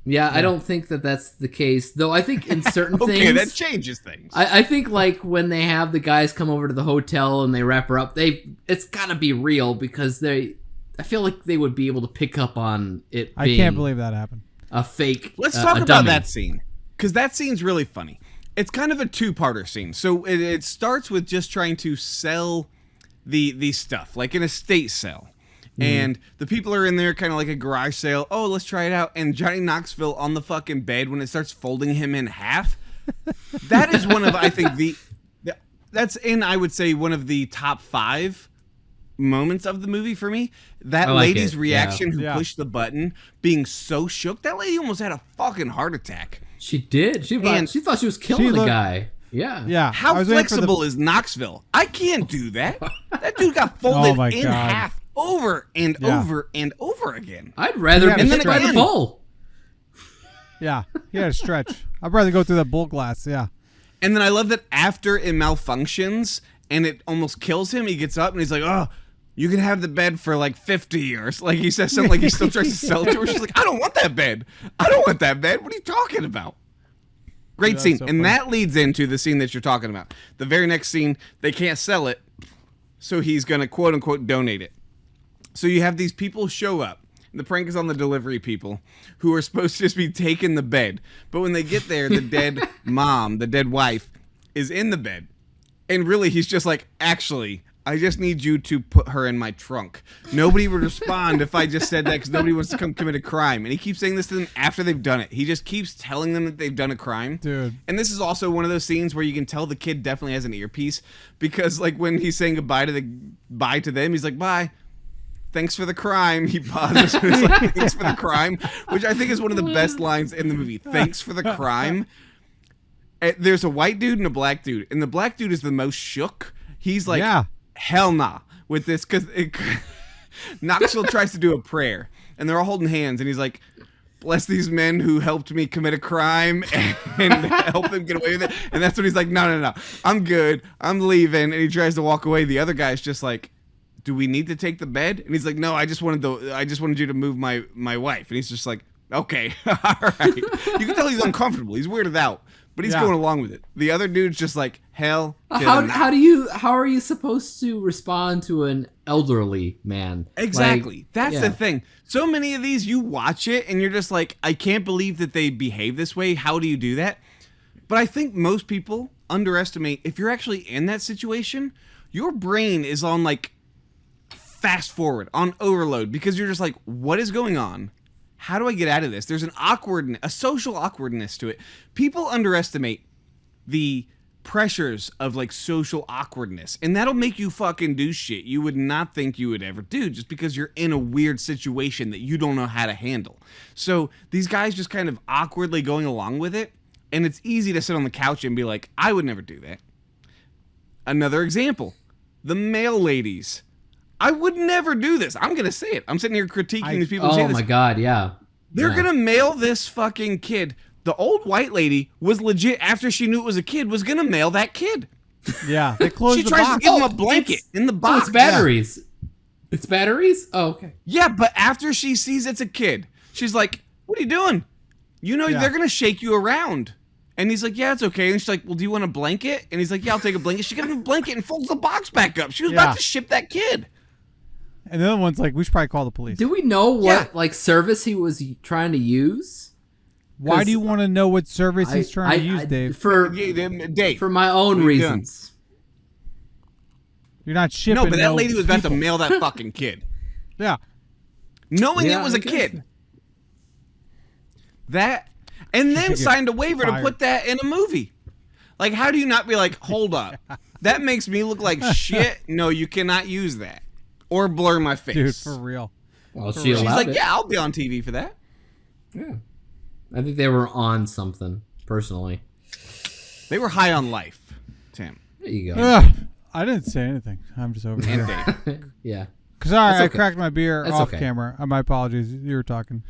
Yeah, I don't think that that's the case, though. I think in certain things... Okay, that changes things. I think, like, when they have the guys come over to the hotel and they wrap her up, it's got to be real because I feel like they would be able to pick up on it being... I can't believe that happened. A fake. Let's talk about that scene, because that scene's really funny. It's kind of a two-parter scene. So it starts with just trying to sell the stuff, like an estate sale. And the people are in there kind of like a garage sale. Oh, let's try it out. And Johnny Knoxville on the fucking bed when it starts folding him in half. That is one of, I think, that's in, I would say, one of the top 5 moments of the movie for me. That lady's reaction who pushed the button, being so shook. That lady almost had a fucking heart attack. She did. She thought she was killing the guy. Yeah. How flexible is Knoxville? I can't do that. That dude got folded in half over and over and over again. I'd rather be hit by the bull. Yeah, he had a stretch. I'd rather go through that bull glass. Yeah. And then I love that after it malfunctions and it almost kills him, he gets up and he's like, oh, you can have the bed for like 50 years. Like he says something like he still tries to sell it to her. She's like, I don't want that bed. I don't want that bed. What are you talking about? Great scene. So and that leads into the scene that you're talking about. The very next scene, they can't sell it, so he's going to quote unquote donate it. So you have these people show up. The prank is on the delivery people who are supposed to just be taking the bed. But when they get there, the dead mom, the dead wife, is in the bed. And really, he's just like, actually, I just need you to put her in my trunk. Nobody would respond if I just said that because nobody wants to come commit a crime. And he keeps saying this to them after they've done it. He just keeps telling them that they've done a crime. Dude. And this is also one of those scenes where you can tell the kid definitely has an earpiece because, like, when he's saying bye to them, he's like, bye. Thanks for the crime. He pauses and he's like, thanks for the crime, which I think is one of the best lines in the movie. Thanks for the crime. There's a white dude and a black dude, and the black dude is the most shook. He's like, hell nah with this, because Knoxville tries to do a prayer, and they're all holding hands, and he's like, bless these men who helped me commit a crime and help them get away with it. And that's when he's like, no, I'm good. I'm leaving. And he tries to walk away. The other guy's just like, do we need to take the bed? And he's like, no, I just wanted you to move my wife. And he's just like, okay, all right. You can tell he's uncomfortable. He's weirded out. But he's going along with it. The other dude's just like, hell. How are you supposed to respond to an elderly man? Exactly. Like, that's the thing. So many of these, you watch it and you're just like, I can't believe that they behave this way. How do you do that? But I think most people underestimate, if you're actually in that situation, your brain is on like fast forward, on overload, because you're just like, what is going on? How do I get out of this? There's a social awkwardness to it. People underestimate the pressures of like social awkwardness, and that'll make you fucking do shit you would not think you would ever do just because you're in a weird situation that you don't know how to handle. So these guys just kind of awkwardly going along with it, and it's easy to sit on the couch and be like, I would never do that. Another example, the mail ladies. I would never do this. I'm going to say it. I'm sitting here critiquing these people who say this. Oh my God, yeah. They're going to mail this fucking kid. The old white lady was legit, after she knew it was a kid, was going to mail that kid. Yeah, they closed the box. She tries to give him a blanket in the box. It's batteries. Yeah. It's batteries? Oh, okay. Yeah, but after she sees it's a kid, she's like, what are you doing? You know, they're going to shake you around. And he's like, yeah, it's okay. And she's like, well, do you want a blanket? And he's like, yeah, I'll take a blanket. She gives him a blanket and folds the box back up. She was about to ship that kid. And the other one's like, we should probably call the police. Do we know what like service he was trying to use? Why do you want to know what service he's trying to use, Dave? For my own reasons. You're not shipping. No, but that lady was about to mail that fucking kid. Yeah. Knowing it was a kid. That, and then signed a waiver to put that in a movie. Like, how do you not be like, hold up. That makes me look like shit. No, you cannot use that. Or blur my face. Dude, for real. Well, she's like, yeah, I'll be on TV for that. Yeah. I think they were on something, personally. They were high on life, Tim. There you go. I didn't say anything. I'm just over here. Yeah. Sorry, I cracked my beer off camera. My apologies. You were talking.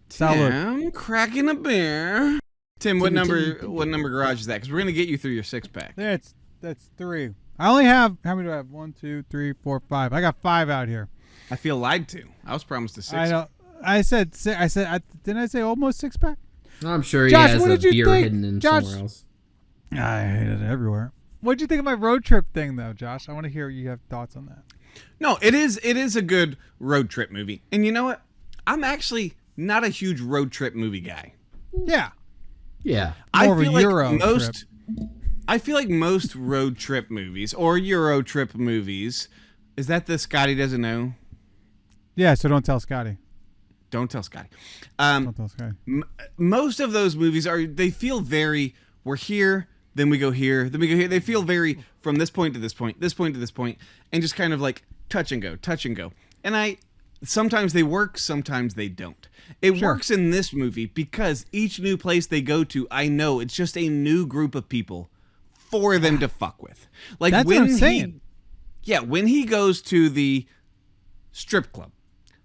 Tim, cracking a beer. Tim, what number garage is that? Because we're going to get you through your 6-pack. That's 3. I only have, how many do I have? 1, 2, 3, 4, 5. I got 5 out here. I feel lied to. I was promised a 6. I know. Didn't I say almost 6-pack? I'm sure Josh, he has a beer hidden in somewhere else. I hate it everywhere. What'd you think of my road trip thing, though, Josh? I want to hear you have thoughts on that. No, it is a good road trip movie. And you know what? I'm actually not a huge road trip movie guy. Yeah. Yeah. I feel like most road trip movies or Euro trip movies, is that the Scotty doesn't know? Yeah, so don't tell Scotty. Don't tell Scotty. Don't tell Scotty. Most of those movies they feel very, we're here, then we go here, then we go here. They feel very from this point to this point, this point to this point, and just kind of like touch and go, touch and go. And sometimes they work, sometimes they don't. It works in this movie because each new place they go to, I know it's just a new group of people for them to fuck with. Like, that's what I'm saying. When he goes to the strip club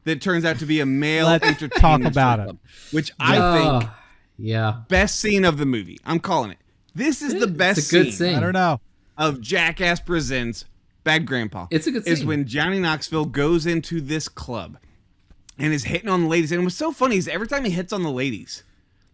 that turns out to be a male entertainment talk about club, which I think best scene of the movie. I'm calling it. This is the best scene. I don't know. Of Jackass Presents Bad Grandpa. It's a good scene. Is when Johnny Knoxville goes into this club and is hitting on the ladies. And what's so funny is every time he hits on the ladies,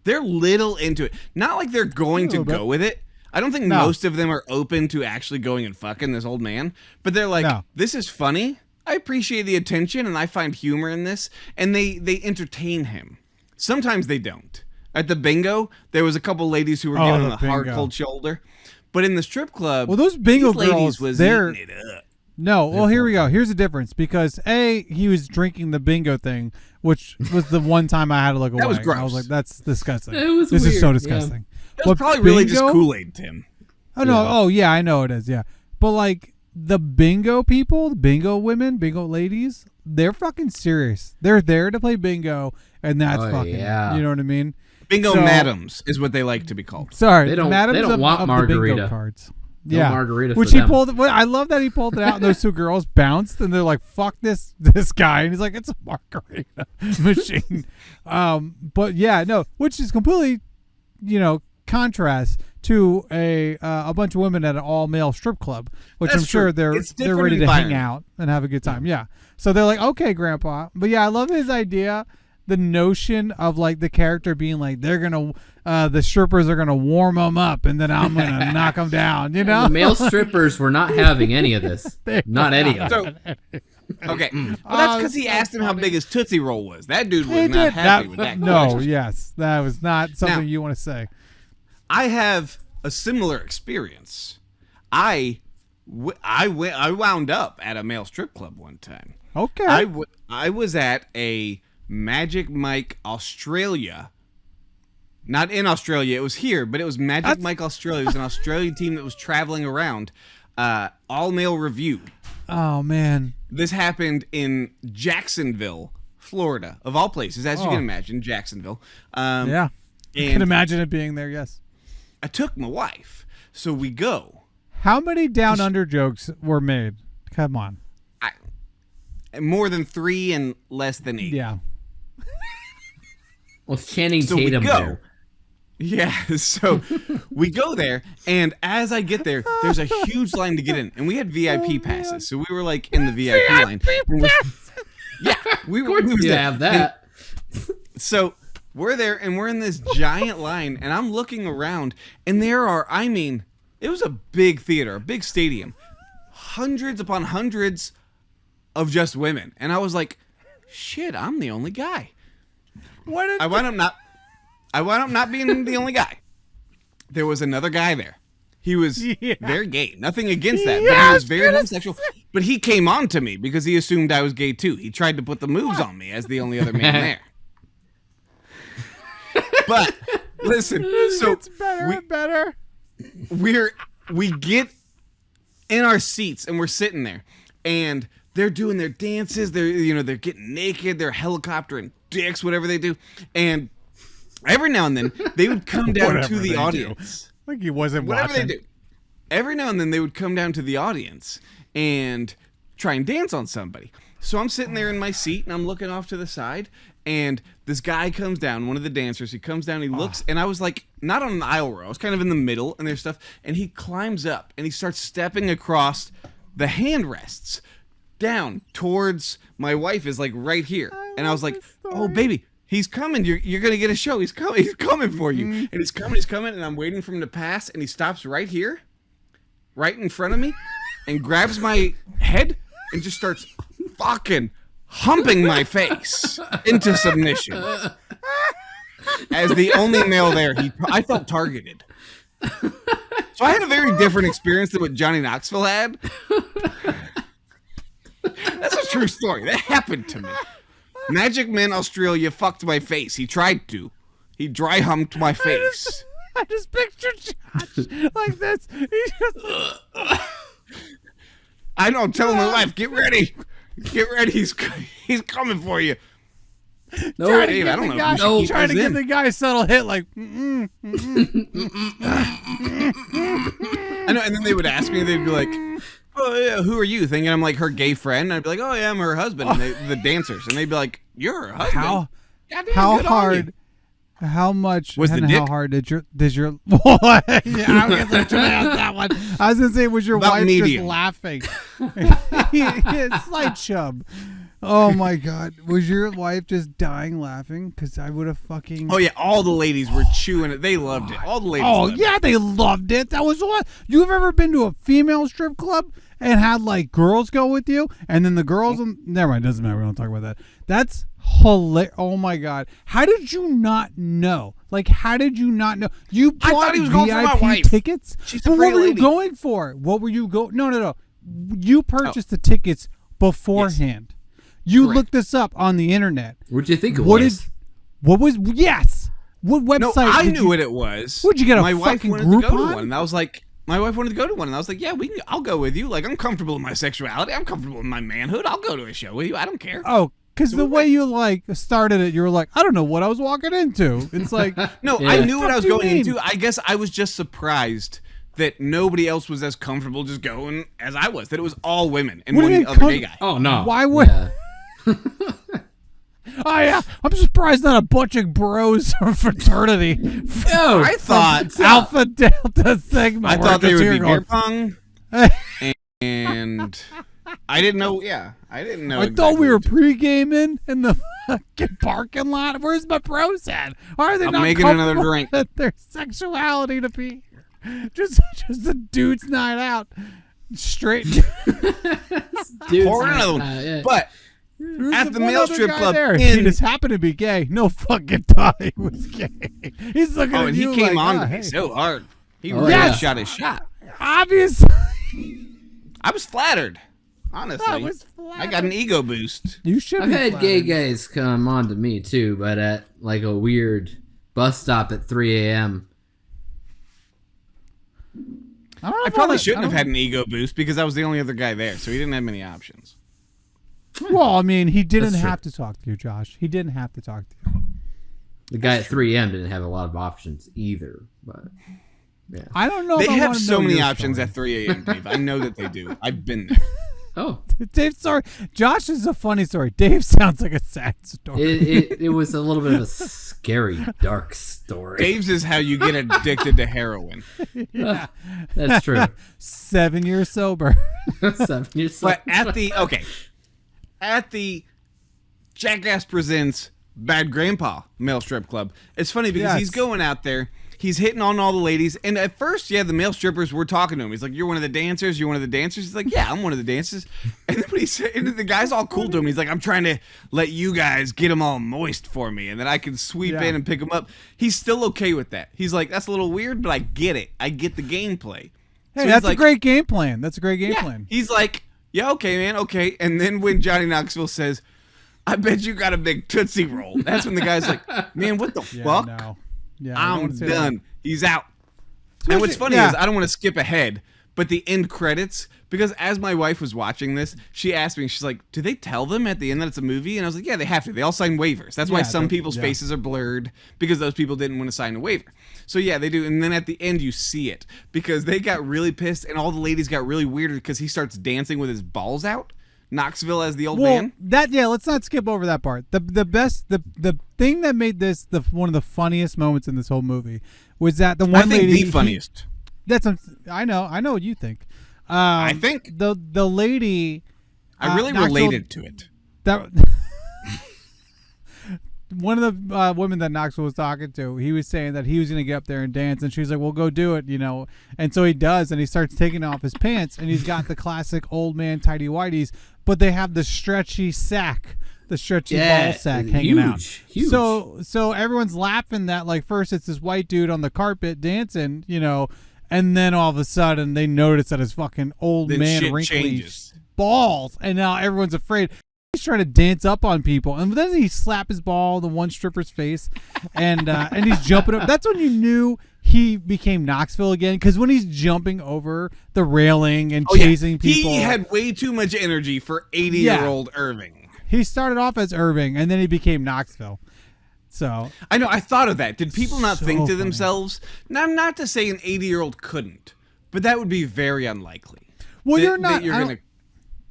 they're little into it. Not like they're going to go with it. I don't think most of them are open to actually going and fucking this old man. But they're like, this is funny. I appreciate the attention and I find humor in this. And they entertain him. Sometimes they don't. At the bingo, there was a couple ladies who were giving him a hard, cold shoulder. But in the strip club, Well, those bingo these ladies girls, was they're eating it up. no. Well, here we go. Here's the difference because he was drinking the bingo thing, which was the one time I had to look away. That was gross. I was like, that's disgusting. It was This is weird, so yeah. disgusting. That was probably really just bingo? Kool-Aid, Tim. Oh no! Yeah. Oh yeah, I know it is. Yeah, but like the bingo people, the bingo women, bingo ladies, they're fucking serious. They're there to play bingo, and that's fucking. Yeah. You know what I mean? Bingo So- madams is what they like to be called. Sorry, They don't- madams they don't of, want of the bingo margarita. cards. No Yeah, margarita which for he them. pulled. I love that he pulled it out, and those two girls bounced, and they're like, "Fuck this guy," and he's like, "It's a margarita machine." But yeah, no, which is completely, contrast to a bunch of women at an all male strip club, which That's I'm sure true. they're It's different ready to hang environment. out and have a good time. Yeah, so they're like, "Okay, Grandpa," but yeah, I love his idea. The notion of like the character being like they're gonna the strippers are gonna warm them up and then I'm gonna knock them down, The male strippers were not having any of this. Not any of it. So, okay, well, that's because he asked him how big his Tootsie Roll was. That dude was He not did. happy with that. No, question. yes, that was not something Now- you want to say. I have a similar experience. I wound up at a male strip club one time. Okay. I was at a Magic Mike Australia. Not in Australia, it was here, but it was Magic Mike Australia. It was an Australian team that was traveling around. All male review. Oh man. This happened in Jacksonville, Florida, of all places, as you can imagine, Jacksonville. Yeah. I can And imagine it being there. Yes. I took my wife, so we go. How many down under jokes were made? Come on. More than 3 and less than 8. Yeah. Well, it's Channing So we Tatum go. there. Yeah, so we go there, and as I get there, there's a huge line to get in, and we had VIP passes, so we were like in the VIP line. Yeah, we Of course was you there. have that. So we're there, and we're in this giant line, and I'm looking around, and there are, it was a big theater, a big stadium, hundreds upon hundreds of just women, and I was like, shit, I'm the only guy. I wound up not being the only guy. There was another guy there. He was very gay. Nothing against that, but he was very homosexual. But he came on to me because he assumed I was gay too. He tried to put the moves on me as the only other man there. But listen, so It's better and better. we get in our seats and we're sitting there, and they're doing their dances. They're getting naked. They're helicoptering dicks, whatever they do, and every now and then they would come down Whatever to the they do. audience. Like he wasn't Whatever watching. they do. Every now and then they would come down to the audience and try and dance on somebody. So I'm sitting there in my seat and I'm looking off to the side, and this guy comes down, one of the dancers. He comes down, he looks, and I was like, not on an aisle row. I was kind of in the middle, and there's stuff, and he climbs up and he starts stepping across the handrests down towards my wife is like right here. And I was like, oh baby, he's coming. You're gonna get a show. He's coming for you. And he's coming, and I'm waiting for him to pass, and he stops right here, right in front of me, and grabs my head and just starts fucking humping my face into submission. As the only male there, I felt targeted. So I had a very different experience than what Johnny Knoxville had. That's a true story. That happened to me. Magic Man Australia fucked my face. He tried to. He dry humped my face. I just pictured Josh like this. He just I know. Tell my wife, get ready. Get ready. He's coming for you. No, trying to Dave, get I don't the know. guy, You should keep trying to those get in. the guy a subtle hit like. I know. And then they would ask me. They'd be like, "Oh yeah, who are you?" Thinking I'm like her gay friend. And I'd be like, "Oh yeah, I'm her husband." And the dancers, and they'd be like, "You're her husband." Goddamn, How good on hard? you. How much? Was the and dick? How hard did your? Yeah, I guess I should have asked that one. I was gonna say, was your About wife medium. just laughing? Slight chub. Oh my God, was your wife just dying laughing? Because I would have fucking. Oh yeah, all the ladies were chewing it. They loved it. All the ladies. Oh loved yeah, they loved it. That was what. You've ever been to a female strip club and had like girls go with you, and then the girls. Never mind, doesn't matter. We don't talk about that. That's hilarious. Oh my god, how did you not know? Like, how did you not know? You bought I thought he was going for my VIP wife. tickets. She's a But what pretty were you lady. going for? What were you go? No. You purchased the tickets beforehand. You Correct. looked this up on the internet. What'd you think it What was? What was? Yes. What website? No, I did knew you, what it was. What'd you get, a My wife fucking wanted to go to Groupon? one, and I was like, my wife wanted to go to one, and I was like, yeah, I'll go with you. Like, I'm comfortable in my sexuality. I'm comfortable in my manhood. I'll go to a show with you. I don't care. Oh, because the way you like started it, you were like, I don't know what I was walking into. It's like, No, Yeah. I knew what I was What do you going mean? into. I guess I was just surprised that nobody else was as comfortable just going as I was. That it was all women and What do you one mean other gay guy. Oh no! Why would- Yeah. oh yeah, I'm surprised not a bunch of bros from fraternity. No, I thought Alpha, Delta, Sigma. I were thought they just would be here beer going, pong, and I didn't know. Yeah, I didn't know. I thought we were exactly pre-gaming in the fucking parking lot. Where's my bros at? Why are they I'm not making another comfortable drink. with their sexuality to be here? Just a dude's night out. Straight. Dude, Pour another one. yeah. But There's at the one male other strip guy club there. He in just happened to be gay. No fucking thought he was gay. He's looking oh, at and he you came like, on oh, to me hey. so hard. He Oh, really yeah. shot his shot. Obviously. I was flattered. Honestly, I was I got an ego boost. You should I've be had gay flattered. guys come on to me too, but at like a weird bus stop at 3 a.m. I, don't know I if probably would- shouldn't I have don't- had an ego boost because I was the only other guy there, so he didn't have many options. Well, I mean, he didn't That's true. have to talk to you, Josh. He didn't have to talk to you. The guy at 3 a.m. didn't have a lot of options either, but yeah. I don't know. They if I have wanna so know many your options story. at 3 a.m., Dave. I know that they do. I've been there. Oh, Dave, sorry. Josh is a funny story. Dave sounds like a sad story. it was a little bit of a scary, dark story. Dave's is how you get addicted to heroin. yeah. That's true. 7 years sober. 7 years. But at the Jackass Presents Bad Grandpa male strip club, it's funny because Yes. he's going out there, he's hitting on all the ladies, and at first, yeah, the male strippers were talking to him. He's like, "You're one of the dancers. You're one of the dancers." He's like, "Yeah, I'm one of the dancers." And then when he said, and the guy's all cool to him. He's like, "I'm trying to let you guys get them all moist for me, and then I can sweep Yeah. in and pick them up." He's still okay with that. He's like, "That's a little weird, but I get it. I get the gameplay." Hey, So that's he's a like, great game plan. That's a great game yeah. plan. He's like, "Yeah, okay, man, okay." And then when Johnny Knoxville says, "I bet you got a big Tootsie Roll," that's when the guy's like, "Man, what the Yeah, fuck? no. Yeah, I don't I'm wanna say that. done. He's out." And what's funny yeah. is, I don't want to skip ahead, but the end credits, because as my wife was watching this, she asked me, she's like, "Do they tell them at the end that it's a movie?" And I was like, "Yeah, they have to. They all sign waivers. That's why Yeah, some people's yeah. faces are blurred, because those people didn't want to sign a waiver." So yeah, they do. And then at the end, you see it, because they got really pissed, and all the ladies got really weird because he starts dancing with his balls out. Knoxville as the old Well, man. let's not skip over that part. The thing that made this one of the funniest moments in this whole movie was that the one I think lady the funniest. I know what you think. I think the lady I really Knoxville- related to it. that one of the women that Knoxville was talking to, he was saying that he was going to get up there and dance, and she's like, "Well, go do it," And so he does, and he starts taking off his pants, and he's got the classic old man tighty whities, but they have the stretchy sack, the stretchy ball sack hanging out. Huge. So everyone's laughing that like first it's this white dude on the carpet dancing, and then all of a sudden they notice that his fucking old Then man shit wrinkly changes. balls, and now everyone's afraid. He's trying to dance up on people, and then he slap his ball in the one stripper's face, and he's jumping up. That's when you knew he became Knoxville again, because when he's jumping over the railing and chasing people, He had way too much energy for 80-year-old Irving. he started off as Irving, and then he became Knoxville. So I know. I thought of that. Did people not So think to funny. themselves? Not to say an 80-year-old couldn't, but that would be very unlikely. well, That- you're that not. You're I don't- gonna.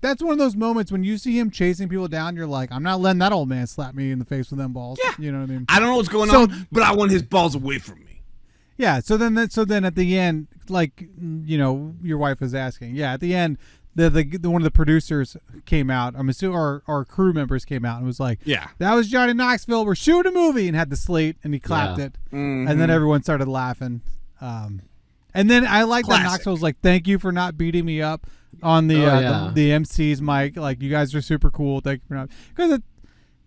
That's one of those moments when you see him chasing people down. You're like, I'm not letting that old man slap me in the face with them balls. Yeah. You know what I mean? I don't know what's going So- on, but I want his balls away from me. Yeah. So then at the end, like your wife was asking. Yeah. At the end, the one of the producers came out. I'm assuming our crew members came out and was like, Yeah. that was Johnny Knoxville. We're shooting a movie, and had the slate, and he clapped Yeah. it, Mhm. and then everyone started laughing. And then I like that Classic. Knoxville was like, "Thank you for not beating me up." on the MC's mic, like, you guys are super cool. Thank you for not, because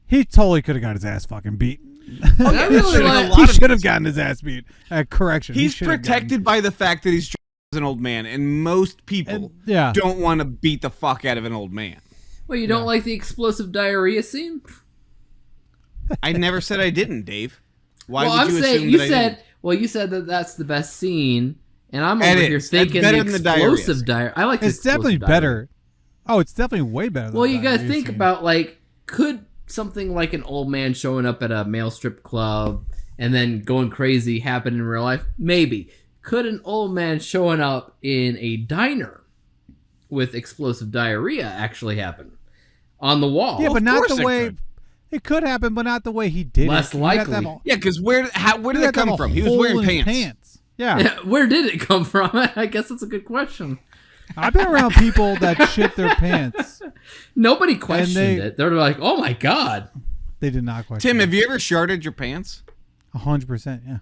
he totally could have got his ass fucking beat. He should have gotten his ass beat. Correction. He's protected by the fact that he's an old man, and most people don't want to beat the fuck out of an old man. Well, you don't like the explosive diarrhea scene? I never said I didn't, Dave. Why well, would I'm you saying assume you that I said didn't? well, you said that that's the best scene, and I'm over here thinking the explosive diarrhea. I like it's definitely better. Oh, it's definitely way better. Than you gotta think about, like, could something like an old man showing up at a male strip club and then going crazy happen in real life? Maybe. Could an old man showing up in a diner with explosive diarrhea actually happen on the wall? Yeah, but not the way it could happen, but not the way he did. Less likely. Yeah, because where did it come from? He was wearing pants. Yeah. Where did it come from? I guess that's a good question. I've been around people that shit their pants. Nobody questioned it. They're like, "Oh my god!" They did not question. Tim, have you ever sharded your pants? 100%. Yeah.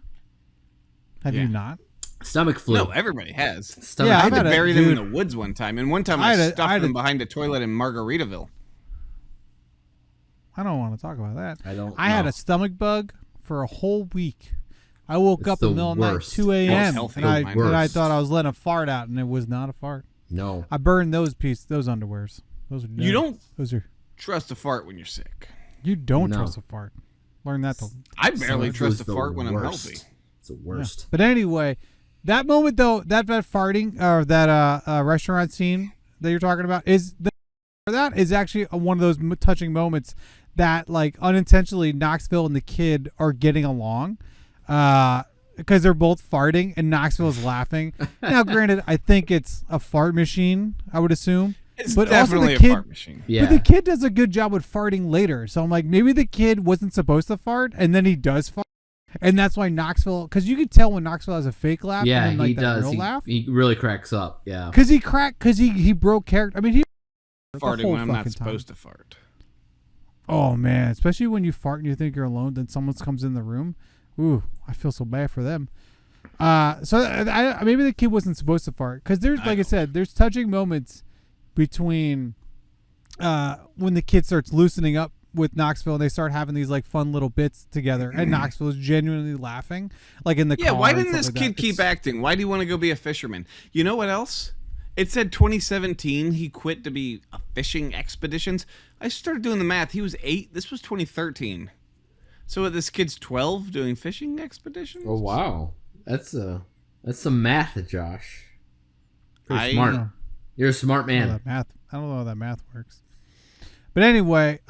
Have you not? Stomach flu. No, everybody has. Yeah, I had to bury them in the woods one time, and one time I stuffed them behind a toilet in Margaritaville. I don't want to talk about that. I had a stomach bug for a whole week. I woke up in the middle of the night, 2 a.m., and I thought I was letting a fart out, and it was not a fart. No. I burned those underwears. Those are you don't those are trust a fart when you're sick. You don't trust a fart. Learn that. I barely trust a fart when I'm healthy. It's the worst. Yeah. But anyway, that moment though, that farting or that restaurant scene that you're talking about is actually one of those touching moments that, like, unintentionally Knoxville and the kid are getting along. Because they're both farting and Knoxville's laughing. Now, granted, I think it's a fart machine, I would assume. It's but definitely also the kid, a fart machine. Yeah. But the kid does a good job with farting later. So I'm like, maybe the kid wasn't supposed to fart, and then he does fart. And that's why Knoxville, because you can tell when Knoxville has a fake laugh. Yeah, and then, like, he does. Real laugh. He really cracks up. Yeah. Because he broke character. I mean, he farting when I'm not supposed to fart. Oh, man. Especially when you fart and you think you're alone, then someone comes in the room. Ooh, I feel so bad for them. So maybe the kid wasn't supposed to fart. Because there's, like I said, there's touching moments between when the kid starts loosening up with Knoxville and they start having these, like, fun little bits together, and Knoxville is genuinely laughing, like, in the car. Yeah, why didn't this kid keep acting? Why do you want to go be a fisherman? You know what else? It said 2017 he quit to be a fishing expeditions. I started doing the math. He was 8. This was 2013. So this kid's 12 doing fishing expeditions? Oh, wow. That's some math, Josh. Pretty smart. You're a smart man. I don't know how that math works. But anyway,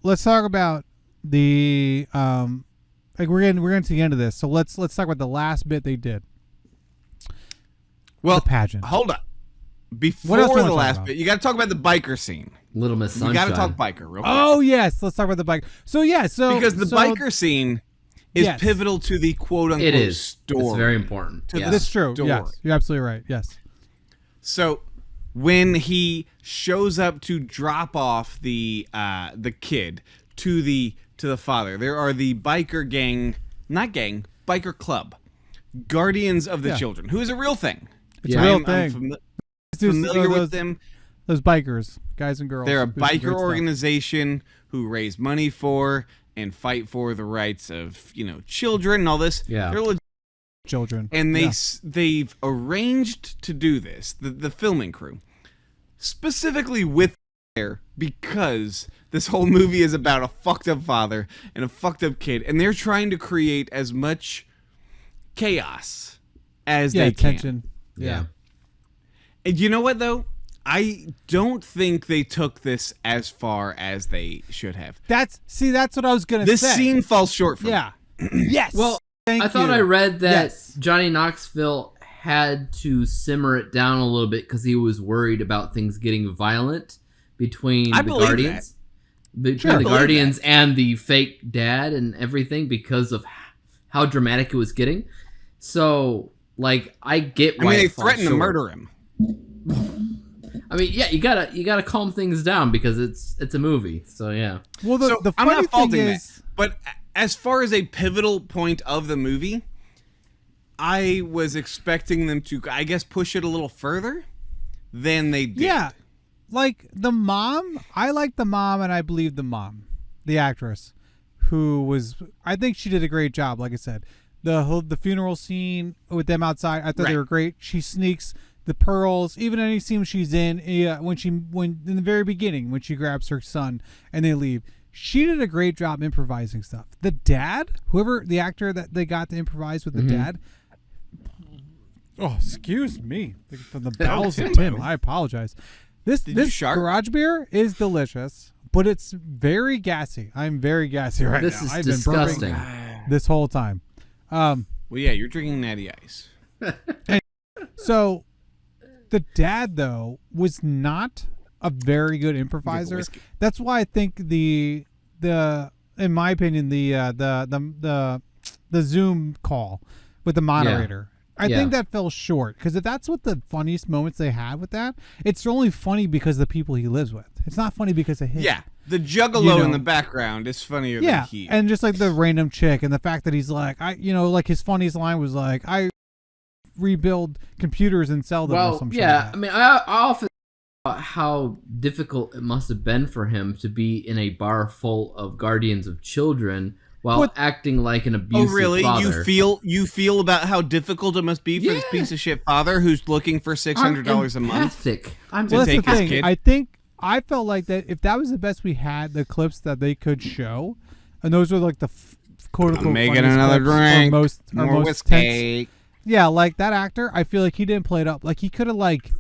let's talk about the like we're getting to the end of this. So let's talk about the last bit they did. Well, the pageant. Hold up. Before the last bit, you got to talk about the biker scene. Little Miss Sunshine. You got to talk biker real quick. Oh yes, let's talk about the biker. Because the biker scene is pivotal to the quote unquote story. It's very important. That's true. Story. Yes, you're absolutely right. Yes. So when he shows up to drop off the kid to the father, there are the biker biker club, Guardians of the Children, who is a real thing. It's a real thing. Familiar with them. Those bikers, guys and girls. They're a biker organization who raise money for and fight for the rights of, children and all this. Yeah. They're children. And they've arranged to do this, the filming crew, specifically with because this whole movie is about a fucked up father and a fucked up kid, and they're trying to create as much chaos as they tension. Can. Yeah. And you know what, though? I don't think they took this as far as they should have. That's what I was going to say. This scene falls short for me. Yes. Well, I thought I read that Johnny Knoxville had to simmer it down a little bit because he was worried about things getting violent between the Guardians. Between the Guardians and the fake dad and everything because of how dramatic it was getting. So, like, I get why they threatened to murder him. I mean, yeah, you gotta calm things down because it's a movie. So yeah. Well, the I'm funny not faulting thing that, but as far as a pivotal point of the movie, I was expecting them to, I guess, push it a little further, than they did. Yeah. Like the mom, I like the mom, and I believe the mom, the actress, who was, I think she did a great job. Like I said, the funeral scene with them outside, I thought they were great. She sneaks the pearls, even any scene she's in, when in the very beginning when she grabs her son and they leave. She did a great job improvising stuff. The dad, whoever the actor that they got to improvise with the dad. Oh, excuse me, from the bowels of Tim. I apologize. This garage beer is delicious, but it's very gassy. I'm very gassy right now. This is disgusting. This whole time. Well, yeah, you're drinking Natty Ice. So, the dad though was not a very good improviser. That's why I think the in my opinion the Zoom call with the moderator. I think that fell short, because if that's what the funniest moments they had with that, it's only funny because of the people he lives with. It's not funny because of him. Yeah, the juggalo in the background is funnier than he. And just like the random chick, and the fact that he's like, like his funniest line was like, I rebuild computers and sell them or some shit. I mean, I often thought how difficult it must have been for him to be in a bar full of guardians of children while acting like an abusive father. You feel about how difficult it must be for this piece of shit father who's looking for $600 a month? That's the thing. I felt like that if that was the best we had, the clips that they could show, and those were like the quote unquote making another drink, more whiskey. Yeah, like that actor, I feel like he didn't play it up. Like he could have like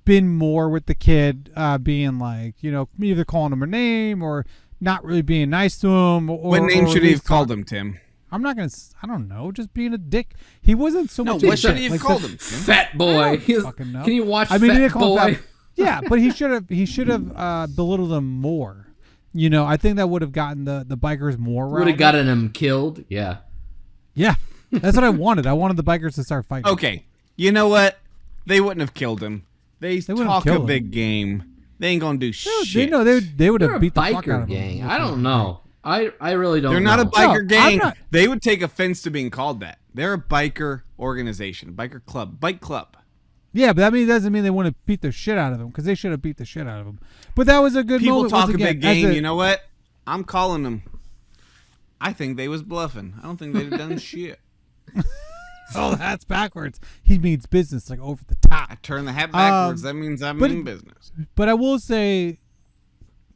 been more with the kid, being like, either calling him her name or not really being nice to him. What name should he have called him, Tim? I'm not going to, I don't know, just being a dick. He wasn't so much. No, what should he have called him, Tim? Fat boy. Fucking know. Can you watch Fat Boy? Yeah, but he should have belittled him more. I think that would have gotten the bikers more right. Would have gotten him killed. Yeah. Yeah. That's what I wanted. I wanted the bikers to start fighting. Okay. You know what? They wouldn't have killed him. They talk a big game. They ain't gonna do shit. They would have beat the fuck out of gang. him. I don't know. I really don't know. They're not a biker gang. They would take offense to being called that. They're a biker organization, biker club, bike club. Yeah, but that doesn't mean they want to beat the shit out of them, because they should have beat the shit out of them. But that was a good moment. People talk a big game. You know what? I'm calling them. I think they was bluffing. I don't think they'd have done shit. Oh, that's backwards. He means business, like over the top. I turn the hat backwards. That means I'm in business. But I will say,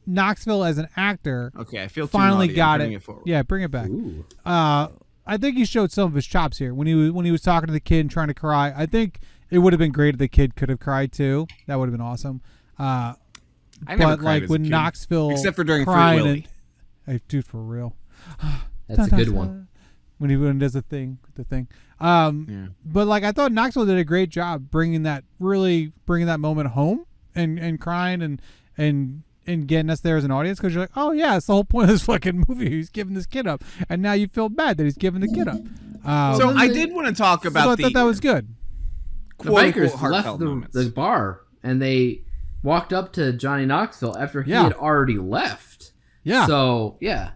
Knoxville as an actor, okay, I feel finally too got it. Yeah, bring it back. I think he showed some of his chops here when he was talking to the kid and trying to cry. I think it would have been great if the kid could have cried too. That would have been awesome. I never cried as a kid, Knoxville, except for during Free Willy. Dude, for real. That's a good one. When he does the thing. But like I thought Knoxville did a great job bringing that moment home and crying and getting us there as an audience, because you're like, oh yeah, it's the whole point of this fucking movie. He's giving this kid up, and now you feel bad that he's giving the kid up. So I did want to talk about. So I thought that was good. The bikers left the bar and they walked up to Johnny Knoxville after he had already left. Yeah. So yeah.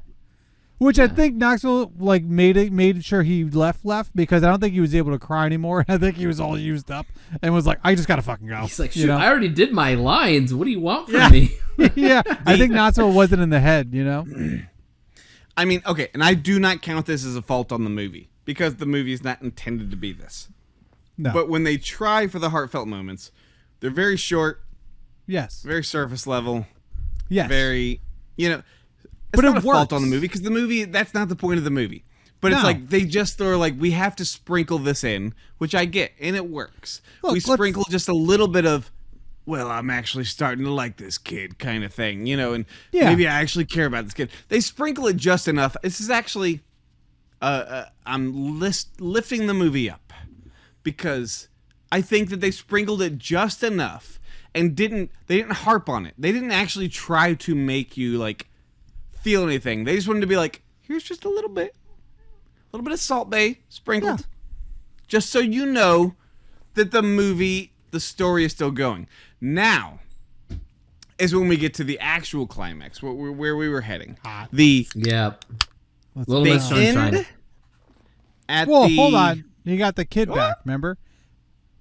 Which I think Knoxville like made sure he left because I don't think he was able to cry anymore. I think he was all used up and was like, I just gotta fucking go. He's like, shoot, I already did my lines. What do you want from me? Yeah, I think Knoxville wasn't in the head, I mean, okay, and I do not count this as a fault on the movie, because the movie is not intended to be this. No. But when they try for the heartfelt moments, they're very short. Yes. Very surface level. Yes. Very, it's but not it a fault on the movie, because the movie, that's not the point of the movie. But it's like, they just are like, we have to sprinkle this in, which I get, and it works. Look, we sprinkle just a little bit of, well, I'm actually starting to like this kid kind of thing, and maybe I actually care about this kid. They sprinkle it just enough. This is actually, I'm lifting the movie up, because I think that they sprinkled it just enough and they didn't harp on it. They didn't actually try to make you like feel anything. They just wanted to be like, here's just a little bit of Salt Bae sprinkled, just so you know that the story is still going. Now is when we get to the actual climax, where we were heading. The Little Miss Sunshine. Hold on. You got the kid back, remember?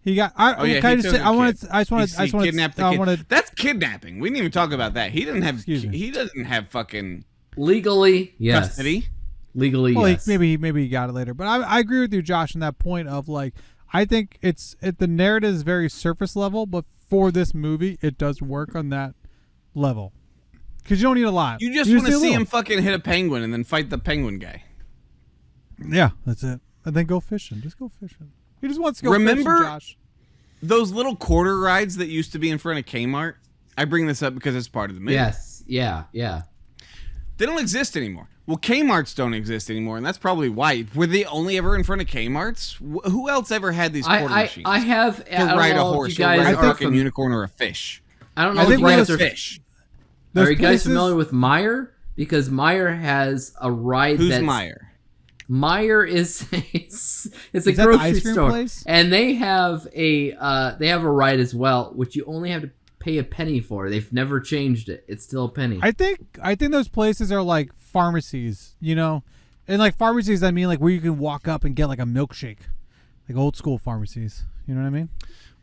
He got. He can I took just say? a I want kid. to. I just want to. Kidnapped the kid. That's kidnapping. We didn't even talk about that. He didn't have. He doesn't have fucking legally. Yes. Custody. Legally. Well, yes. maybe he got it later. But I agree with you, Josh, on that point of like. I think the narrative is very surface level, but for this movie, it does work on that level. Because you don't need a lot. You just want to see him fucking hit a penguin and then fight the penguin guy. Yeah, that's it. And then go fishing. Just go fishing. He just wants to go fishing, Josh. Those little quarter rides that used to be in front of Kmart? I bring this up because it's part of the movie. Yes. Yeah. They don't exist anymore. Well, Kmarts don't exist anymore, and that's probably why. Were they only ever in front of Kmarts? Who else ever had these quarter machines? I have to ride a horse, or ride a fucking unicorn, or a fish. I don't know if you guys are fish. Are you guys familiar with Meijer? Because Meijer has a ride. Who's Meijer? Meijer is it's a grocery store, place? And they have a ride as well, which you only have to pay a penny for. They've never changed it. It's still a penny. I think those places are like pharmacies, you know, and like pharmacies, I mean like where you can walk up and get like a milkshake, like old school pharmacies. You know what I mean?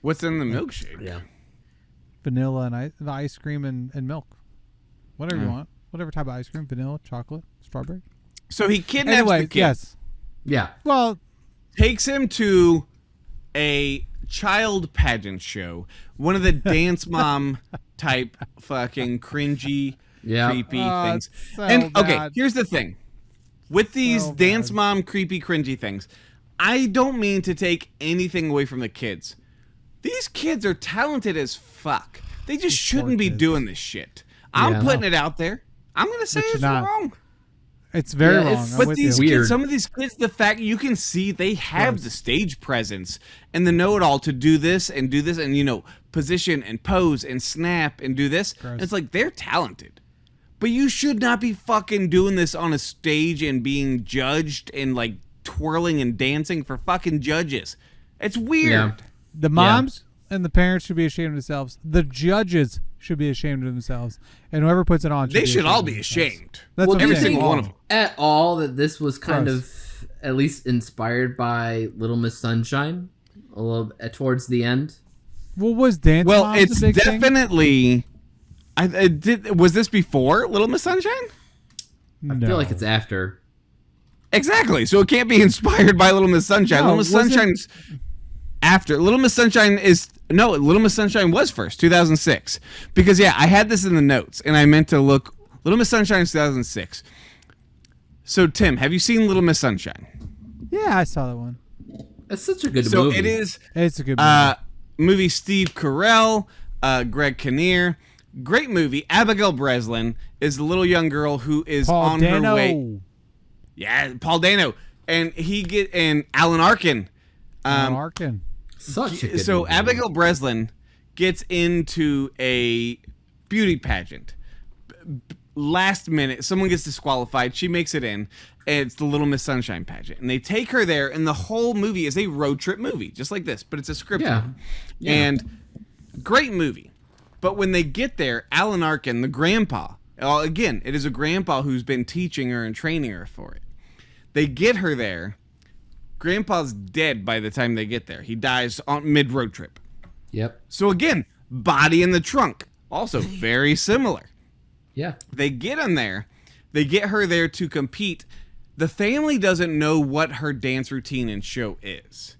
What's in the milkshake? Yeah, vanilla and the ice cream and milk, whatever you want, whatever type of ice cream, vanilla, chocolate, strawberry. So he kidnaps the kid. Yes. Yeah. Well, takes him to a child pageant show, one of the dance mom type fucking cringy, creepy things. So and bad. Okay, here's the thing. With these dance mom creepy cringy things, I don't mean to take anything away from the kids. These kids are talented as fuck. They just shouldn't be doing this shit. I'm putting it out there. I'm going to say it's wrong. It's very wrong. But these kids, some of these kids, the fact you can see they have the stage presence and the know-it-all to do this and you know, position and pose and snap and do this. It's like they're talented. But you should not be fucking doing this on a stage and being judged and like twirling and dancing for fucking judges. It's weird. Yeah. The moms and the parents should be ashamed of themselves. The judges should be ashamed of themselves, and whoever puts it on, they should all be ashamed. That's well, every single one of them. At all that this was kind of at least inspired by Little Miss Sunshine a little towards the end. What was dance? Well, Moms it's a big definitely. Was this before Little Miss Sunshine? I feel like it's after. Exactly. So it can't be inspired by Little Miss Sunshine. Little Miss Sunshine's after. Little Miss Sunshine Little Miss Sunshine was first, 2006. Because I had this in the notes and I meant to look. Little Miss Sunshine is 2006. So Tim, have you seen Little Miss Sunshine? Yeah, I saw that one. It's such a good movie. So it is. It's a good movie. Movie Steve Carell, Greg Kinnear. Great movie. Abigail Breslin is the little young girl who is on her way. Yeah, Paul Dano. And Alan Arkin. Alan Arkin. Such a good So movie. Abigail Breslin gets into a beauty pageant. Last minute, someone gets disqualified. She makes it in. It's the Little Miss Sunshine pageant. And they take her there, and the whole movie is a road trip movie, just like this, but it's a script. Yeah. And great movie. But when they get there, Alan Arkin, the grandpa, again, it is a grandpa who's been teaching her and training her for it. They get her there. Grandpa's dead by the time they get there. He dies on mid-road trip. Yep. So again, body in the trunk. Also very similar. Yeah. They get in there. They get her there to compete. The family doesn't know what her dance routine and show is,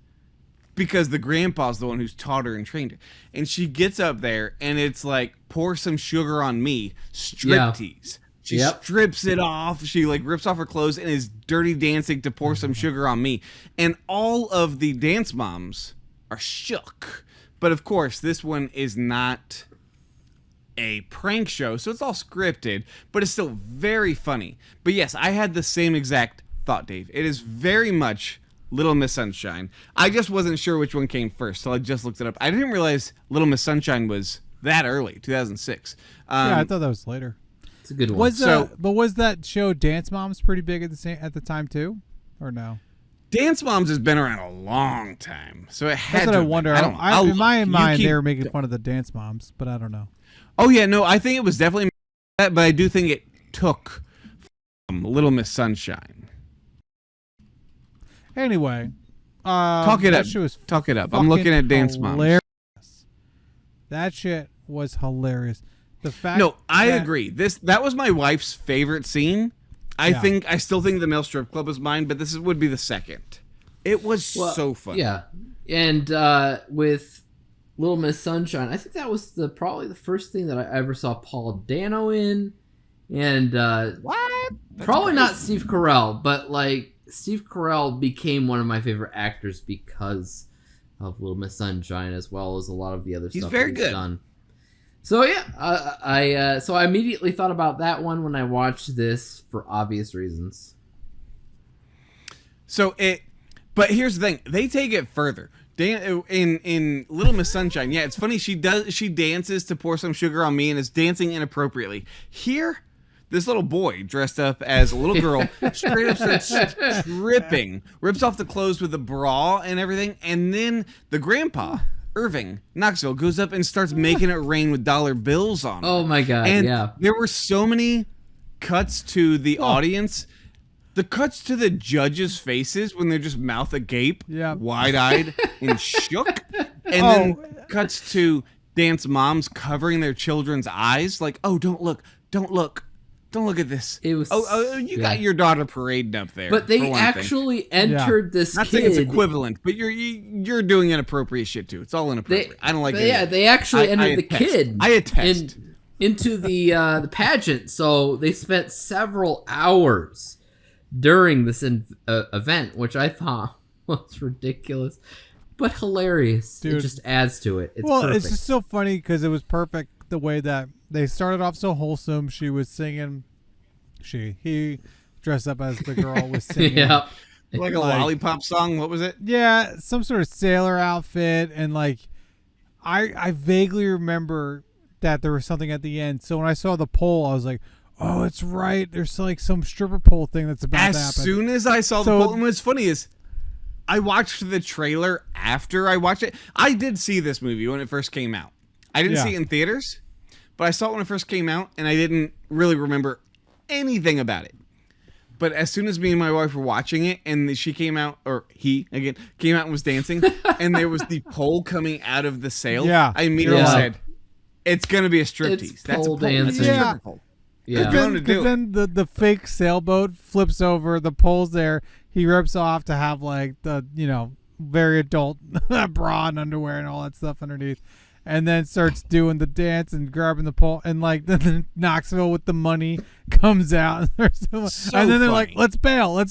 because the grandpa's the one who's taught her and trained her. And she gets up there, and it's like, pour some sugar on me, striptease. She strips it off. She like rips off her clothes and is dirty dancing to pour some sugar on me. And all of the dance moms are shook. But of course, this one is not a prank show, so it's all scripted, but it's still very funny. But yes, I had the same exact thought, Dave. It is very much Little Miss Sunshine. I just wasn't sure which one came first, so I just looked it up. I didn't realize Little Miss Sunshine was that early, 2006. Yeah, I thought that was later. It's a good one. But was that show Dance Moms pretty big at the time too, or no? Dance Moms has been around a long time, so it had. That's what to I wonder. In my mind, they were making fun of the Dance Moms, but I don't know. Oh yeah, no, I think it was definitely that, but I do think it took from Little Miss Sunshine. Anyway, Talk it up. Talk it up. I'm looking at Dance Moms. That shit was hilarious. The fact. No, I agree. That was my wife's favorite scene. I still think the male strip club was mine, but would be the second. It was so fun. Yeah, and with Little Miss Sunshine, I think that was probably the first thing that I ever saw Paul Dano in, and what? Probably not Steve Carell, but like Steve Carell became one of my favorite actors because of Little Miss Sunshine, as well as a lot of the other stuff very he's good. done. So yeah, I immediately thought about that one when I watched this for obvious reasons. But here's the thing: they take it further. In Little Miss Sunshine, yeah, it's funny. She dances to Pour Some Sugar on Me and is dancing inappropriately. Here, this little boy dressed up as a little girl straight up starts stripping, rips off the clothes with a bra and everything, and then the grandpa, Irving Knoxville, goes up and starts making it rain with dollar bills on her. Oh my god! And yeah, there were so many cuts to the audience. The cuts to the judges' faces when they're just mouth agape, wide-eyed and shook, and then cuts to dance moms covering their children's eyes, like, "Oh, don't look at this." It was. You got your daughter parading up there. But they actually entered this Not kid. saying it's equivalent, but you're doing inappropriate shit too. It's all inappropriate. I don't like it. Yeah, they actually entered the kid. I attest into the pageant. So they spent several hours during this event, which I thought was ridiculous, but hilarious. Dude. It just adds to it. It's perfect. It's just so funny because it was perfect the way that they started off so wholesome. She was singing. He dressed up as the girl was singing. Yeah. Like a lollipop song. What was it? Yeah, some sort of sailor outfit, and like I vaguely remember that there was something at the end. So when I saw the poll, I was like, oh, it's right. There's like some stripper pole thing that's about to happen. As soon as I saw the poll, and what's funny is I watched the trailer after I watched it. I did see this movie when it first came out. I didn't see it in theaters, but I saw it when it first came out, and I didn't really remember anything about it. But as soon as me and my wife were watching it, and she came out, or he, again, came out and was dancing, and there was the pole coming out of the sail, I immediately said, it's going to be a striptease. That's a pole dancing. That's a stripper pole. Yeah, because then the fake sailboat flips over, the pole's there, he rips off to have like the, very adult bra and underwear and all that stuff underneath, and then starts doing the dance and grabbing the pole, and like then Knoxville with the money comes out, and then they're like, let's bail, and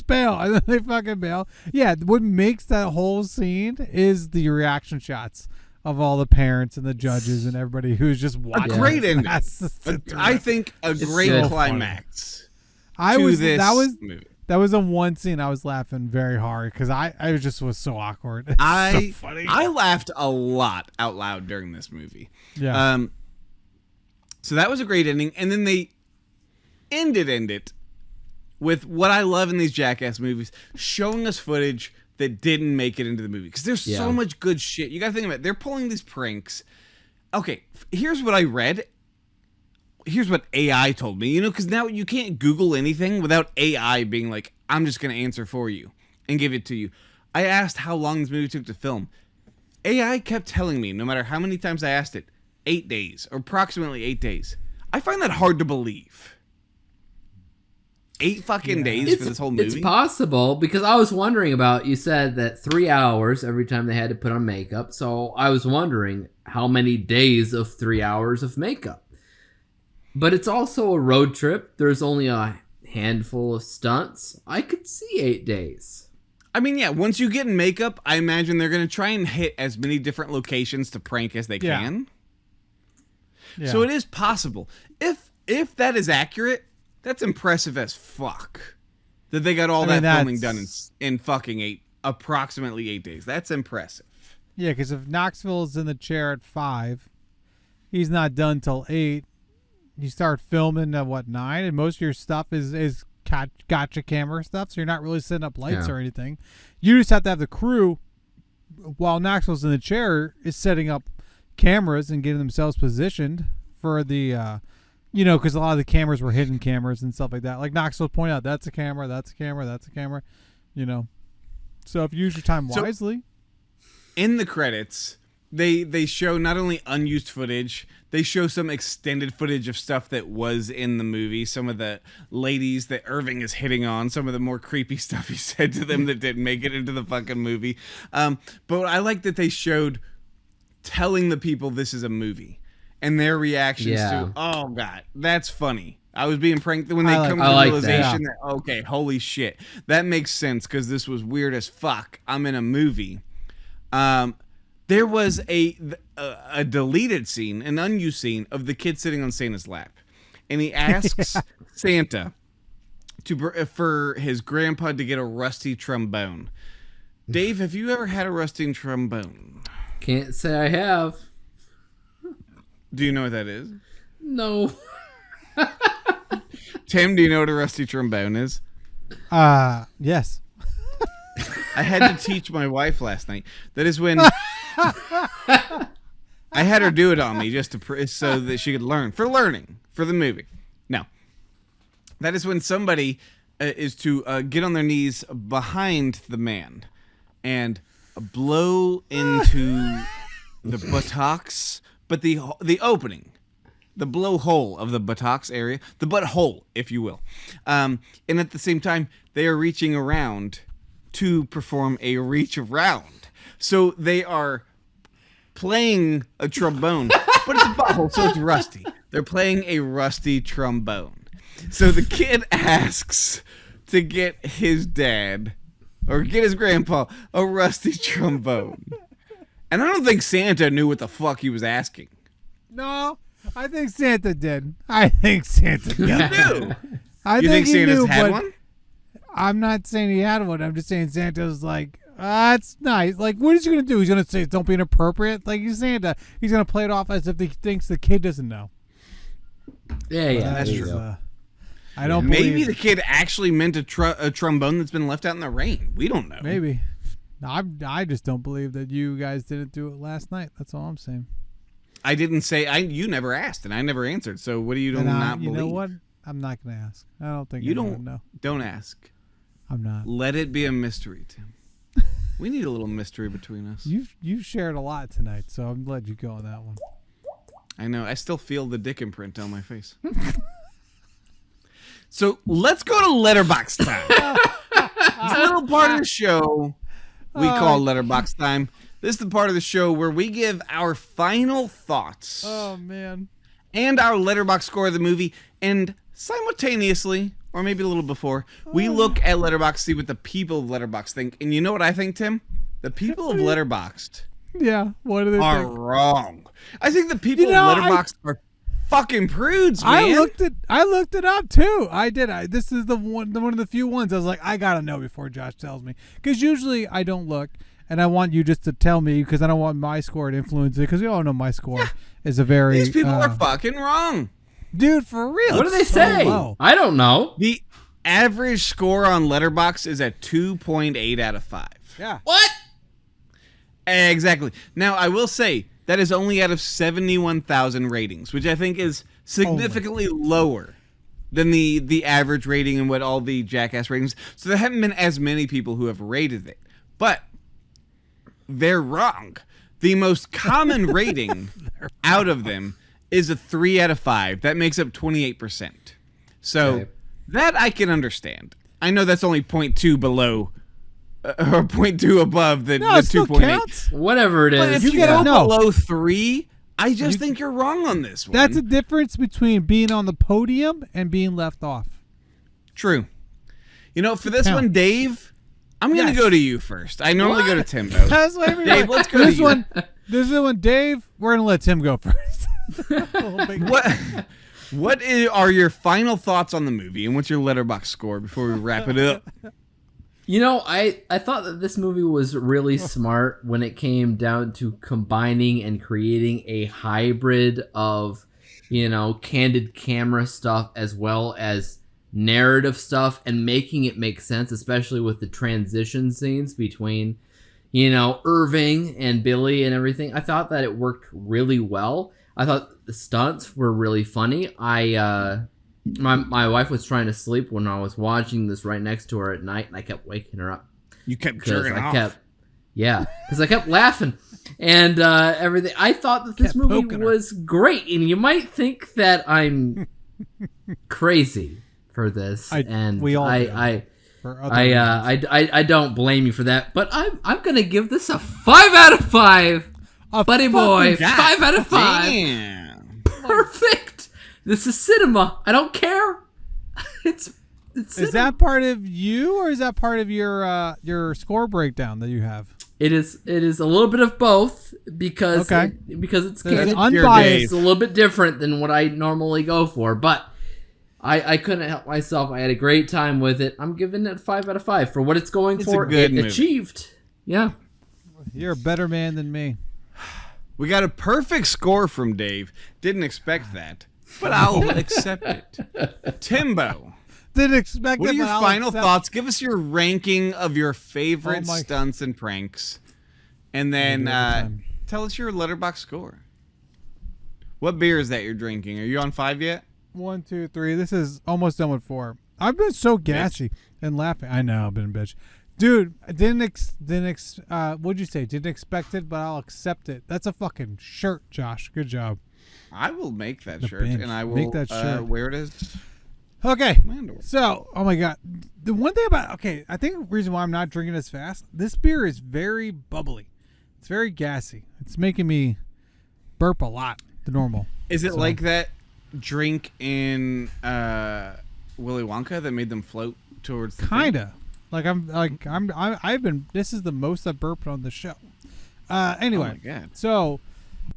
then they fucking bail. Yeah, what makes that whole scene is the reaction shots of all the parents and the judges and everybody who's just watching. A great ending. I think a great climax. That was the one scene I was laughing very hard because I was so awkward. So funny. I laughed a lot out loud during this movie. Yeah. So that was a great ending, and then they ended it with what I love in these Jackass movies, showing us footage that didn't make it into the movie, because there's so much good shit. You gotta think about it. They're pulling these pranks. Okay, here's what I read. Here's what AI told me, because now you can't Google anything without AI being like, I'm just gonna answer for you and give it to you. I asked how long this movie took to film. AI kept telling me, no matter how many times I asked it, 8 days, or approximately 8 days. I find that hard to believe. 8 fucking days for this whole movie? It's possible, because I was wondering about, you said that 3 hours every time they had to put on makeup, so I was wondering how many days of 3 hours of makeup. But it's also a road trip. There's only a handful of stunts. I could see 8 days. I mean, yeah, once you get in makeup, I imagine they're going to try and hit as many different locations to prank as they can. Yeah. So it is possible. If that is accurate, that's impressive as fuck. That they got all that filming done in fucking approximately 8 days. That's impressive. Yeah, because if Knoxville's in the chair at 5, he's not done till 8. You start filming at 9, and most of your stuff is gotcha camera stuff, so you're not really setting up lights or anything. You just have to have the crew, while Knoxville's in the chair, is setting up cameras and getting themselves positioned for the because a lot of the cameras were hidden cameras and stuff like that. Like Knoxville pointed out, that's a camera, that's a camera, that's a camera, So if you use your time So- wisely. In the credits, they show not only unused footage, they show some extended footage of stuff that was in the movie. Some of the ladies that Irving is hitting on, some of the more creepy stuff he said to them that didn't make it into the fucking movie. But I like that they showed telling the people this is a movie and their reactions to, oh God, that's funny. I was being pranked when they come to the realization that, okay, holy shit, that makes sense because this was weird as fuck. I'm in a movie. There was a deleted scene, an unused scene of the kid sitting on Santa's lap, and he asks Santa for his grandpa to get a rusty trombone. Dave, have you ever had a rusty trombone? Can't say I have. Do you know what that is? No. Tim, do you know what a rusty trombone is? Yes. I had to teach my wife last night. That is when I had her do it on me just to so that she could learn for the movie. Now, that is when somebody is to get on their knees behind the man and blow into the buttocks, but the opening. The blowhole of the buttocks area, the butthole, if you will. And at the same time, they are reaching around to perform a reach around. So they are playing a trombone, but it's a butthole, so it's rusty. They're playing a rusty trombone. So the kid asks to get his dad, or get his grandpa, a rusty trombone. And I don't think Santa knew what the fuck he was asking. No. I think Santa did. I think Santa did. You do. You think Santa's had one? I'm not saying he had one. I'm just saying Santa's like, it's nice. Like, what is he going to do? He's going to say, don't be inappropriate? Like, he's Santa. He's going to play it off as if he thinks the kid doesn't know. Yeah, that's true. I don't Maybe believe... the kid actually meant a trombone that's been left out in the rain. We don't know. Maybe. I just don't believe that you guys didn't do it last night. That's all I'm saying. I didn't say. You never asked, and I never answered. So what do you not believe? You know what? I'm not going to ask. I don't think you don't know. Don't ask. I'm not. Let it be a mystery, Tim. We need a little mystery between us. You've shared a lot tonight, so I'm glad you go on that one. I know. I still feel the dick imprint on my face. So let's go to Letterbox time. This little part of the show we call Letterbox time. This is the part of the show where we give our final thoughts. Oh, man. And our Letterbox score of the movie. And simultaneously, or maybe a little before, we look at Letterboxd, see what the people of Letterboxd think. And you know what I think, Tim? The people of Letterboxd what do they are think? wrong. I think the people of Letterboxd are fucking prudes, man. I looked it up too. I did. This is one of the few ones I was like, I gotta know before Josh tells me, because usually I don't look, and I want you just to tell me because I don't want my score to influence it, because we all know my score is a very. These people are fucking wrong, dude. For real. What do they say? Low. I don't know. The average score on Letterboxd is at 2.8 out of 5. Yeah. What? Exactly. Now I will say that is only out of 71,000 ratings, which I think is significantly lower than the average rating and what all the Jackass ratings. So there haven't been as many people who have rated it. But they're wrong. The most common rating out of them is a 3 out of 5. That makes up 28%. So that I can understand. I know that's only 0.2 below or 0.2 above the 2.8. Whatever it is. But if you go below 3, I just think you're wrong on this one. That's a difference between being on the podium and being left off. True. You know, for this one, Dave, I'm going to go to you first. I normally go to Timbo. Dave, let's go to you. This is one, Dave, we're going to let Tim go first. What are your final thoughts on the movie, and what's your Letterboxd score before we wrap it up? You know, I thought that this movie was really smart when it came down to combining and creating a hybrid of, you know, candid camera stuff as well as narrative stuff and making it make sense, especially with the transition scenes between, you know, Irving and Billy and everything. I thought that it worked really well. I thought the stunts were really funny. My wife was trying to sleep when I was watching this right next to her at night, and I kept waking her up. You kept jerking off. Because I kept laughing and everything. I thought that this movie was great, and you might think that I'm crazy for this, I don't blame you for that, but I'm gonna give this a 5 out of 5. Buddy boy, 5 out of 5. Damn. Perfect. This is cinema. I don't care. It's is that part of you, or is that part of your score breakdown that you have? It is a little bit of both because it's canon. Unbiased. It's a little bit different than what I normally go for, but I couldn't help myself. I had a great time with it. I'm giving it 5 out of 5 for what it's going for. A good movie. Achieved. Yeah. You're a better man than me. We got a perfect score from Dave. Didn't expect that, but I'll accept it. Timbo. Didn't expect what it. What are your final thoughts? Give us your ranking of your favorite stunts and pranks, and then tell us your Letterboxd score. What beer is that you're drinking? Are you on 5 yet? 1, 2, 3. This is almost done with 4. I've been so gassy and laughing. I know I've been a bitch. Dude, what'd you say? Didn't expect it, but I'll accept it. That's a fucking shirt, Josh. Good job. I will make that shirt, and I will make that shirt. wear it as. Okay, so, oh my God. The one thing about, I think the reason why I'm not drinking as fast, this beer is very bubbly. It's very gassy. It's making me burp a lot, the normal. Is it like that drink in Willy Wonka that made them float towards the Kinda. I've been, this is the most I've burped on the show. Anyway, oh my God. So,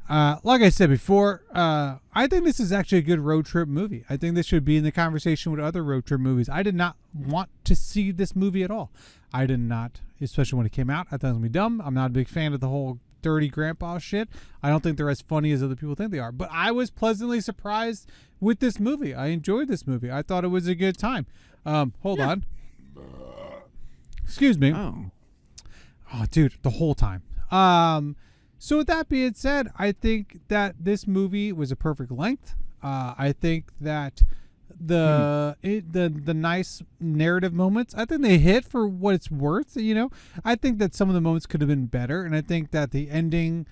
like I said before, I think this is actually a good road trip movie. I think this should be in the conversation with other road trip movies. I did not want to see this movie at all. I did not, especially when it came out. I thought it was going to be dumb. I'm not a big fan of the whole dirty grandpa shit. I don't think they're as funny as other people think they are. But I was pleasantly surprised with this movie. I enjoyed this movie. I thought it was a good time. Hold on. Excuse me. Oh, dude, the whole time. So with that being said, I think that this movie was a perfect length. I think that the nice narrative moments, I think they hit for what it's worth. You know, I think that some of the moments could have been better, and I think that the ending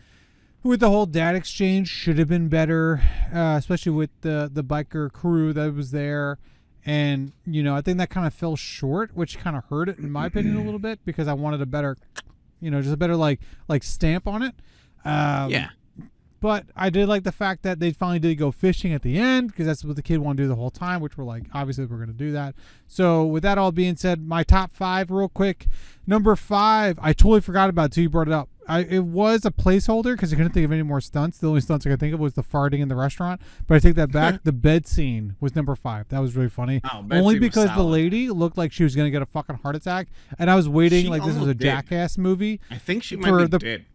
with the whole dad exchange should have been better, especially with the biker crew that was there. And, you know, I think that kind of fell short, which kind of hurt it, in my opinion, a little bit, because I wanted a better, just a better, like stamp on it. Yeah. But I did like the fact that they finally did go fishing at the end, because that's what the kid wanted to do the whole time, which we're like, obviously we're going to do that. So with that all being said, my top 5 real quick. Number 5, I totally forgot about it until you brought it up. It was a placeholder because I couldn't think of any more stunts. The only stunts I could think of was the farting in the restaurant. But I take that back. The bed scene was number 5. That was really funny. Only because the lady looked like she was going to get a fucking heart attack. And I was waiting like this was a Jackass movie. I think she might be dead.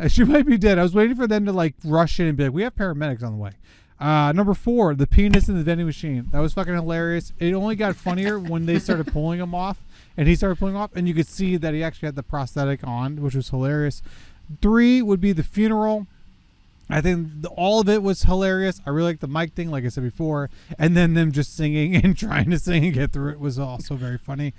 She might be dead. I was waiting for them to like rush in and be like, we have paramedics on the way. Number 4, the penis in the vending machine. That was fucking hilarious. It only got funnier when they started pulling him off. And he started pulling off, and you could see that he actually had the prosthetic on, which was hilarious. 3 would be the funeral. I think all of it was hilarious. I really liked the mic thing, like I said before. And then them just singing and trying to sing and get through it was also very funny.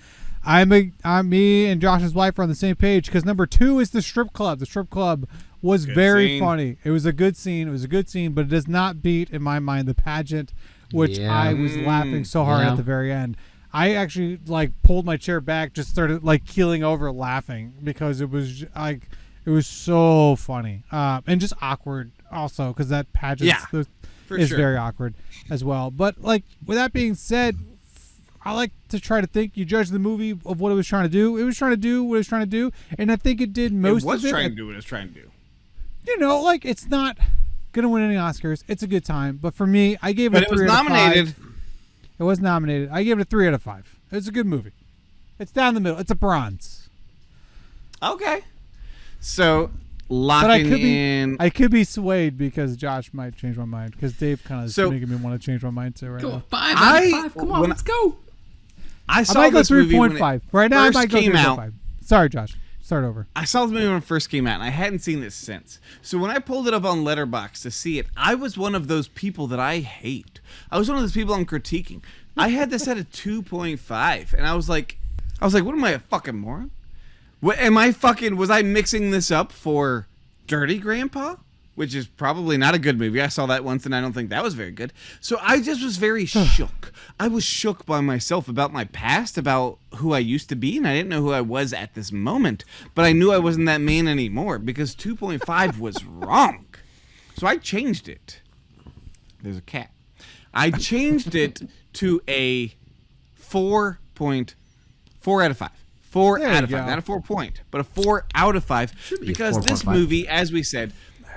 Me and Josh's wife are on the same page, because number 2 is the strip club. The strip club was very funny. It was a good scene. But it does not beat, in my mind, the pageant, which I was laughing so hard at the very end. I actually like pulled my chair back, just started like keeling over laughing, because it was like, it was so funny, and just awkward also, because that pageant is very awkward as well. But like, with that being said, I like to try to think you judge the movie of what it was trying to do. It was trying to do what it was trying to do, and I think it did most of it. It was trying to do what it was trying to do. You know, like, it's not gonna win any Oscars. It's a good time, but for me, I gave it a 3 out of 5. But it was nominated. It was nominated. I gave it a 3 out of 5. It's a good movie. It's down the middle. It's a bronze. Okay. So, locking in. I could be swayed, because Josh might change my mind, because Dave kind of is making me want to change my mind too right now. 5 out of 5. Come on, let's go. I saw this movie when 3.5. Right now, I might go 3.5. Sorry, Josh. Start over. I saw the movie when it first came out, and I hadn't seen this since. So when I pulled it up on Letterboxd to see it, I was one of those people that I hate. I was one of those people I'm critiquing. I had this at a 2.5, and I was like, what am I, a fucking moron? What am I fucking? Was I mixing this up for Dirty Grandpa? Which is probably not a good movie. I saw that once and I don't think that was very good. So I just was very shook. I was shook by myself about my past, about who I used to be, and I didn't know who I was at this moment. But I knew I wasn't that man anymore because 2.5 was wrong. So I changed it. There's a cat. I changed it to a 4.4 out of 5. 4 out of 5. Not a 4 point, but a 4 out of 5. Because this movie, as we said,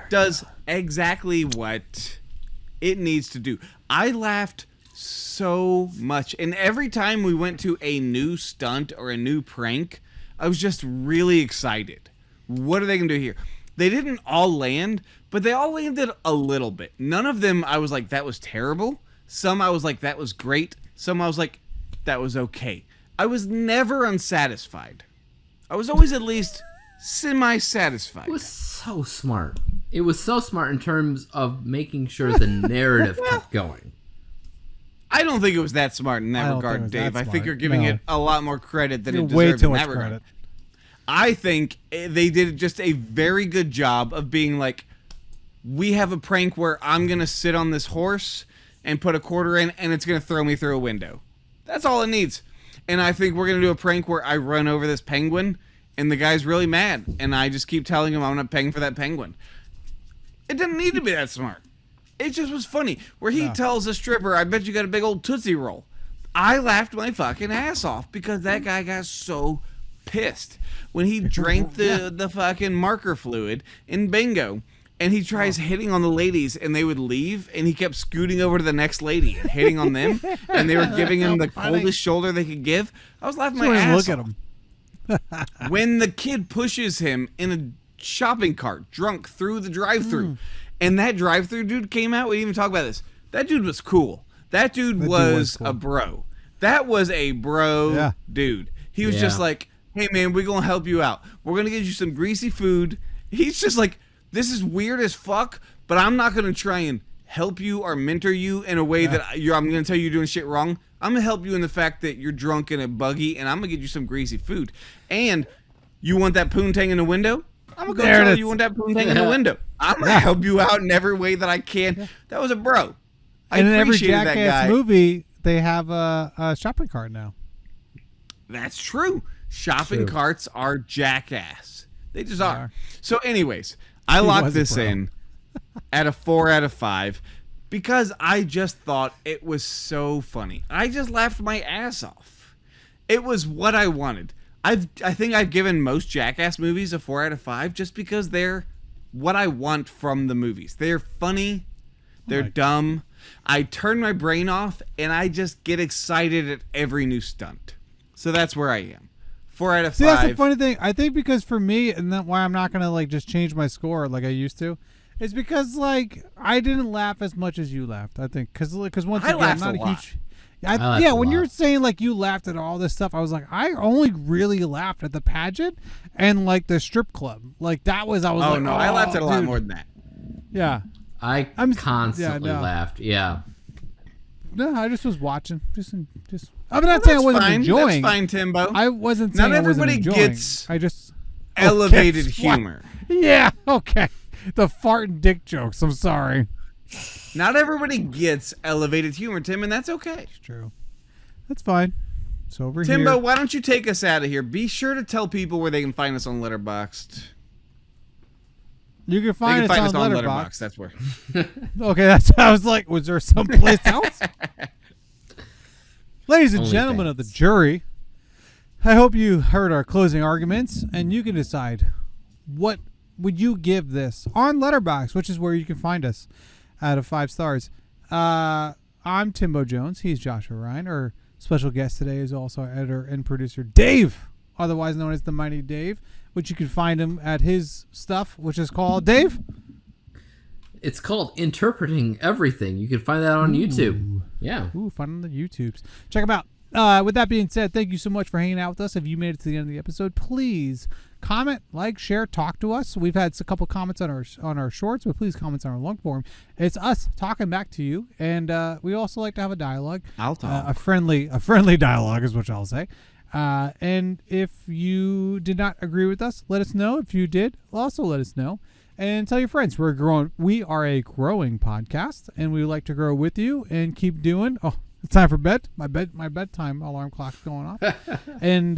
does exactly what it needs to do. I laughed so much. And every time we went to a new stunt or a new prank, I was just really excited. What are they going to do here? They didn't all land, but they all landed a little bit. None of them I was like, that was terrible. Some I was like, that was great. Some I was like, that was okay. I was never unsatisfied. I was always at least semi-satisfied. It was so smart. It was so smart in terms of making sure the narrative kept going. I don't think it was that smart in that regard, Dave. I think you're giving it a lot more credit than it deserves way too in much that regard. credit. I think they did just a very good job of being like, we have a prank where I'm going to sit on this horse and put a quarter in, and it's going to throw me through a window. That's all it needs. And I think we're going to do a prank where I run over this penguin, and the guy's really mad, and I just keep telling him I'm not paying for that penguin. It didn't need to be that smart. It just was funny. Where he tells the stripper, I bet you got a big old Tootsie Roll. I laughed my fucking ass off because that guy got so pissed. When he drank the fucking marker fluid in Bingo, and he tries hitting on the ladies, and they would leave, and he kept scooting over to the next lady and hitting on them, and they were giving him the coldest shoulder they could give. I was laughing my ass off. Look at him. When the kid pushes him in a shopping cart drunk through the drive-thru, and that drive-thru dude came out. We didn't even talk about this. That dude was cool. That dude was cool. A bro. That was a bro dude. He was just like, hey man, we're gonna help you out. We're gonna get you some greasy food. He's just like, this is weird as fuck, but I'm not gonna try and help you or mentor you in a way that I'm gonna tell you you're doing shit wrong. I'm gonna help you in the fact that you're drunk in a buggy, and I'm gonna get you some greasy food. And you want that poontang in the window? I'm gonna go tell you want that poontang in the window. I'm gonna help you out in every way that I can. That was a bro. And in every Jackass movie, they have a shopping cart now. That's true. Shopping carts are Jackass. They just are. So anyways, I locked this in at a 4 out of 5 because I just thought it was so funny. I just laughed my ass off. It was what I wanted. I think I've given most Jackass movies a 4 out of 5 just because they're what I want from the movies. They're funny. They're dumb. I turn my brain off and I just get excited at every new stunt. So that's where I am. 4 out of 5. See, that's the funny thing. I think because for me, and that's why I'm not going to like just change my score like I used to, is because like I didn't laugh as much as you laughed. I think because once again, I'm not a huge. When you're saying like you laughed at all this stuff, I was like, I only really laughed at the pageant and like the strip club. Like that was I laughed at a lot more than that. Yeah, I'm constantly laughed. Yeah. No, I just was watching. I'm not saying I wasn't enjoying. That's fine, Timbo. I wasn't saying I wasn't enjoying. Not everybody gets I just elevated humor. Yeah, okay. The fart and dick jokes. I'm sorry. Not everybody gets elevated humor, Tim, and that's okay. It's true. That's fine. It's over here. Timbo, here. Why don't you take us out of here? Be sure to tell people where they can find us on Letterboxd. You can find us on Letterboxd. That's where. Okay, that's. I was like, was there someplace else? Ladies and gentlemen of the jury, I hope you heard our closing arguments, and you can decide what would you give this on Letterboxd, which is where you can find us out of 5 stars. I'm Timbo Jones. He's Joshua Ryan. Our special guest today is also our editor and producer Dave, otherwise known as the Mighty Dave, which you can find him at his stuff, which is called Dave. It's called Interpreting Everything. You can find that on YouTube. Yeah. Ooh, find on the YouTubes. Check them out. With that being said, thank you so much for hanging out with us. If you made it to the end of the episode, please comment, like, share, talk to us. We've had a couple comments on our shorts, but please comment on our long form. It's us talking back to you, and we also like to have a dialogue. I'll talk. A friendly dialogue is what I'll say. And if you did not agree with us, let us know. If you did, also let us know. And tell your friends. We are a growing podcast, and we would like to grow with you and keep doing. Oh, it's time for bed. My bedtime alarm clock's going off. And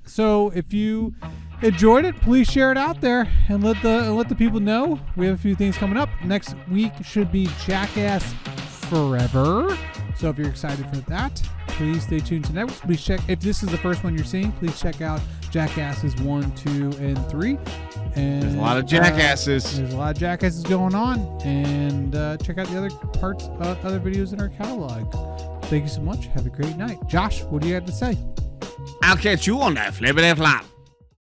so if you enjoyed it, please share it out there and let the people know. We have a few things coming up. Next week should be Jackass Forever. So if you're excited for that, please stay tuned to next. Please check, if this is the first one you're seeing, please check out Jackasses 1, 2, and 3. And there's a lot of Jackasses. There's a lot of Jackasses going on. And check out the other parts, other videos in our catalog. Thank you so much. Have a great night. Josh, what do you have to say? I'll catch you on that flippity flop.